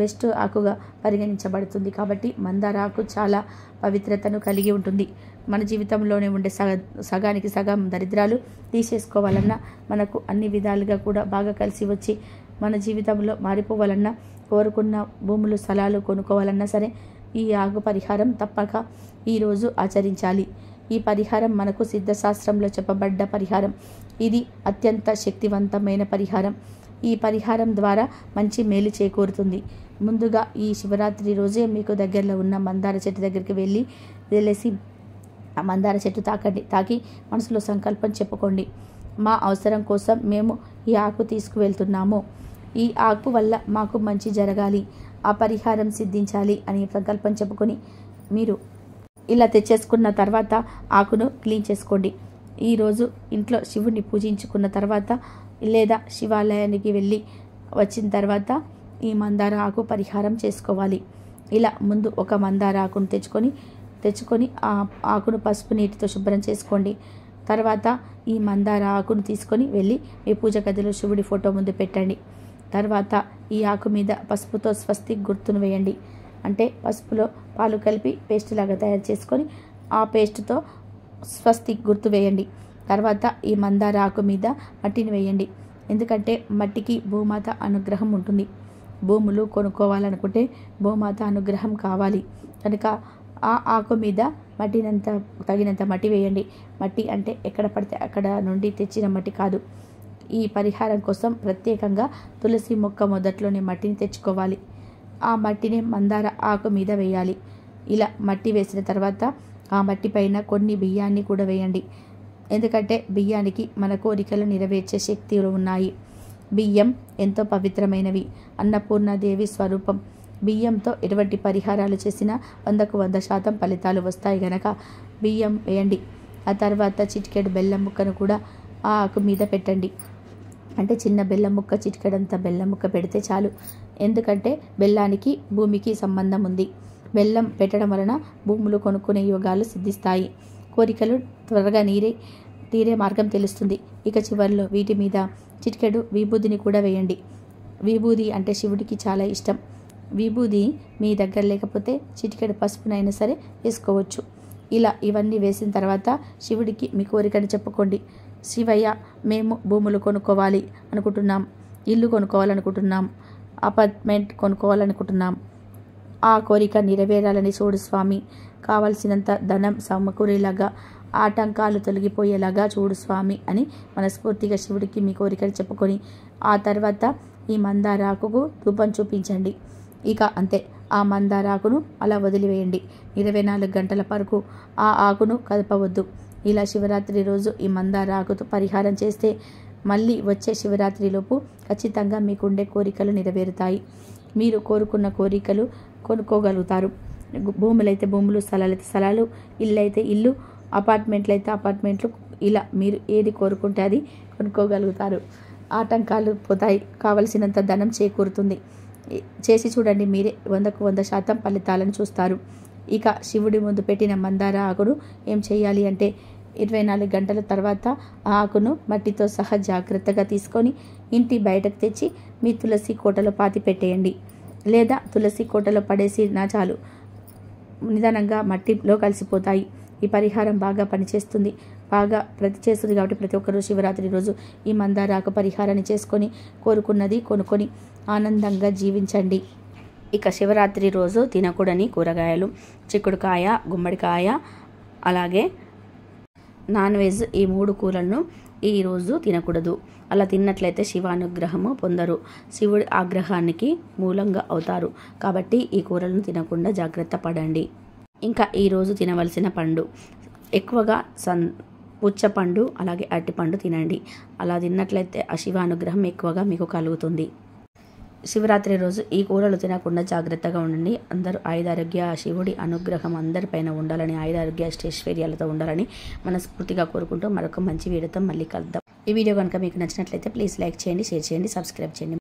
బెస్ట్ ఆకుగా పరిగణించబడుతుంది. కాబట్టి మందార ఆకు చాలా పవిత్రతను కలిగి ఉంటుంది. మన జీవితంలోనే ఉండే సగానికి సగం దరిద్రాలు తీసేసుకోవాలన్నా, మనకు అన్ని విధాలుగా కూడా బాగా కలిసి వచ్చి మన జీవితంలో మారిపోవాలన్నా, కోరుకున్న భూములు స్థలాలు కొనుక్కోవాలన్నా సరే ఈ ఆకు పరిహారం తప్పక ఈరోజు ఆచరించాలి. ఈ పరిహారం మనకు సిద్ధశాస్త్రంలో చెప్పబడ్డ పరిహారం. ఇది అత్యంత శక్తివంతమైన పరిహారం. ఈ పరిహారం ద్వారా మంచి మేలు చేకూరుతుంది. ముందుగా ఈ శివరాత్రి రోజే మీకు దగ్గరలో ఉన్న మందార చెట్టు దగ్గరికి వెళ్ళేసి ఆ మందార చెట్టు తాకి మనసులో సంకల్పం చెప్పుకోండి. మా అవసరం కోసం మేము ఈ ఆకు తీసుకువెళ్తున్నాము. ఈ ఆకు వల్ల మాకు మంచి జరగాలి, ఆ పరిహారం సిద్ధించాలి అని సంకల్పం చెప్పుకొని మీరు ఇలా తెచ్చేసుకున్న తర్వాత ఆకును క్లీన్ చేసుకోండి. ఈరోజు ఇంట్లో శివుని పూజించుకున్న తర్వాత లేదా శివాలయానికి వెళ్ళి వచ్చిన తర్వాత ఈ మందార ఆకు పరిహారం చేసుకోవాలి. ఇలా ముందు ఒక మందార ఆకును తెచ్చుకొని తెచ్చుకొని ఆ ఆకును పసుపు నీటితో శుభ్రం చేసుకోండి. తర్వాత ఈ మందార ఆకును తీసుకొని వెళ్ళి మీ పూజ గదిలో శివుడి ఫోటో ముందు పెట్టండి. తర్వాత ఈ ఆకు మీద పసుపుతో స్వస్తిక్ గుర్తును వేయండి. అంటే పసుపులో పాలు కలిపి పేస్ట్ లాగా తయారు చేసుకొని ఆ పేస్ట్తో స్వస్తిక్ గుర్తు వేయండి. తర్వాత ఈ మందార ఆకు మీద మట్టిని వేయండి. ఎందుకంటే మట్టికి భూమాత అనుగ్రహం ఉంటుంది. భూములు కొనుక్కోవాలనుకుంటే భూమాత అనుగ్రహం కావాలి కనుక ఆ ఆకు మీద మట్టినంత తగినంత మట్టి వేయండి. మట్టి అంటే ఎక్కడ పడితే అక్కడ నుండి తెచ్చిన మట్టి కాదు. ఈ పరిహారం కోసం ప్రత్యేకంగా తులసి మొక్క మొదట్లోని మట్టిని తెచ్చుకోవాలి. ఆ మట్టిని మందార ఆకు మీద వేయాలి. ఇలా మట్టి వేసిన తర్వాత ఆ మట్టి పైన కొన్ని బియ్యాన్ని కూడా వేయండి. ఎందుకంటే బియ్యానికి మన కోరికలు నెరవేర్చే శక్తులు ఉన్నాయి. బియ్యం ఎంతో పవిత్రమైనవి, అన్నపూర్ణాదేవి స్వరూపం. బియ్యంతో ఎటువంటి పరిహారాలు చేసినా 100కు 100% ఫలితాలు వస్తాయి గనక బియ్యం వేయండి. ఆ తర్వాత చిటికెడు బెల్లం ముక్కను కూడా ఆ ఆకు మీద పెట్టండి. అంటే చిన్న బెల్లం ముక్క, చిటికెడంత బెల్లం ముక్క పెడితే చాలు. ఎందుకంటే బెల్లానికి భూమికి సంబంధం ఉంది. బెల్లం పెట్టడం వలన భూములు కొనుక్కునే యోగాలు సిద్ధిస్తాయి. కోరికలు త్వరగా తీరే మార్గం తెలుస్తుంది. ఇక చివరిలో వీటి మీద చిటికెడు విభూదిని కూడా వేయండి. విభూది అంటే శివుడికి చాలా ఇష్టం. విభూది మీ దగ్గర లేకపోతే చిటికెడు పసుపునైనా సరే వేసుకోవచ్చు. ఇలా ఇవన్నీ వేసిన తర్వాత శివుడికి మీ కోరికను చెప్పుకోండి. శివయ్య, మేము భూములు కొనుక్కోవాలి అనుకుంటున్నాం, ఇల్లు కొనుక్కోవాలనుకుంటున్నాం, అపార్ట్మెంట్ కొనుక్కోవాలనుకుంటున్నాం. ఆ కోరిక నెరవేరాలని చూడు స్వామి. కావలసినంత ధనం సమకూరేలాగా, ఆటంకాలు తొలగిపోయేలాగా చూడు స్వామి అని మనస్ఫూర్తిగా శివుడికి మీ కోరికను చెప్పుకొని ఆ తర్వాత ఈ మందార ఆకుకు ధూపం చూపించండి. ఇక అంతే. ఆ మందార ఆకును అలా వదిలివేయండి. 24 గంటల వరకు ఆ ఆకును కదపవద్దు. ఇలా శివరాత్రి రోజు ఈ మందార ఆకుతో పరిహారం చేస్తే మళ్ళీ వచ్చే శివరాత్రిలోపు ఖచ్చితంగా మీకుండే కోరికలు నెరవేరుతాయి. మీరు కోరుకున్న కోరికలు కొనుక్కోగలుగుతారు. భూములైతే భూములు, స్థలాలైతే స్థలాలు, ఇల్లు అయితే ఇల్లు, అపార్ట్మెంట్లు అయితే అపార్ట్మెంట్లు, ఇలా మీరు ఏది కోరుకుంటే అది కొనుక్కోగలుగుతారు. ఆటంకాలు పోతాయి, కావలసినంత ధనం చేకూరుతుంది. చేసి చూడండి, మీరే 100కు 100% ఫలితాలను చూస్తారు. ఇక శివుడి ముందు పెట్టిన మందార ఆకును ఏం చేయాలి అంటే 24 గంటల తర్వాత ఆ ఆకును మట్టితో సహా జాగ్రత్తగా తీసుకొని ఇంటి బయటకు తెచ్చి మీ తులసి కోటలో పాతి పెట్టేయండి. లేదా తులసి కోటలో పడేసినా చాలు, నిదానంగా మట్టిలో కలిసిపోతాయి. ఈ పరిహారం బాగా పనిచేస్తుంది, బాగా చేస్తుంది. కాబట్టి ప్రతి ఒక్కరూ శివరాత్రి రోజు ఈ మందార ఆకు పరిహారాన్ని చేసుకొని కోరుకున్నది కొనుక్కొని ఆనందంగా జీవించండి. ఇక శివరాత్రి రోజు తినకూడని కూరగాయలు చిక్కుడుకాయ, గుమ్మడికాయ, అలాగే నాన్ వెజ్, ఈ 3 కూరలను ఈరోజు తినకూడదు. అలా తిన్నట్లయితే శివానుగ్రహము పొందరు, శివుడి ఆగ్రహానికి మూలంగా అవుతారు. కాబట్టి ఈ కూరలను తినకుండా జాగ్రత్త పడండి. ఇంకా ఈరోజు తినవలసిన పండు ఎక్కువగా పుచ్చపండు, అలాగే అరటిపండు తినండి. అలా తిన్నట్లయితే ఆ శివానుగ్రహం ఎక్కువగా మీకు కలుగుతుంది. శివరాత్రి రోజు ఈ కూరలు తినకుండా జాగ్రత్తగా ఉండండి. అందరూ ఆయురారోగ్య, శివుడి అనుగ్రహం అందరిపైన ఉండాలని, ఆయురారోగ్య అష్టైశ్వర్యాలతో ఉండాలని మనస్ఫూర్తిగా కోరుకుంటూ మరొక మంచి వీడియోతో మళ్ళీ కలుద్దాం. ఈ వీడియో కనుక మీకు నచ్చినట్లయితే ప్లీజ్ లైక్ చేయండి, షేర్ చేయండి, సబ్స్క్రైబ్ చేయండి.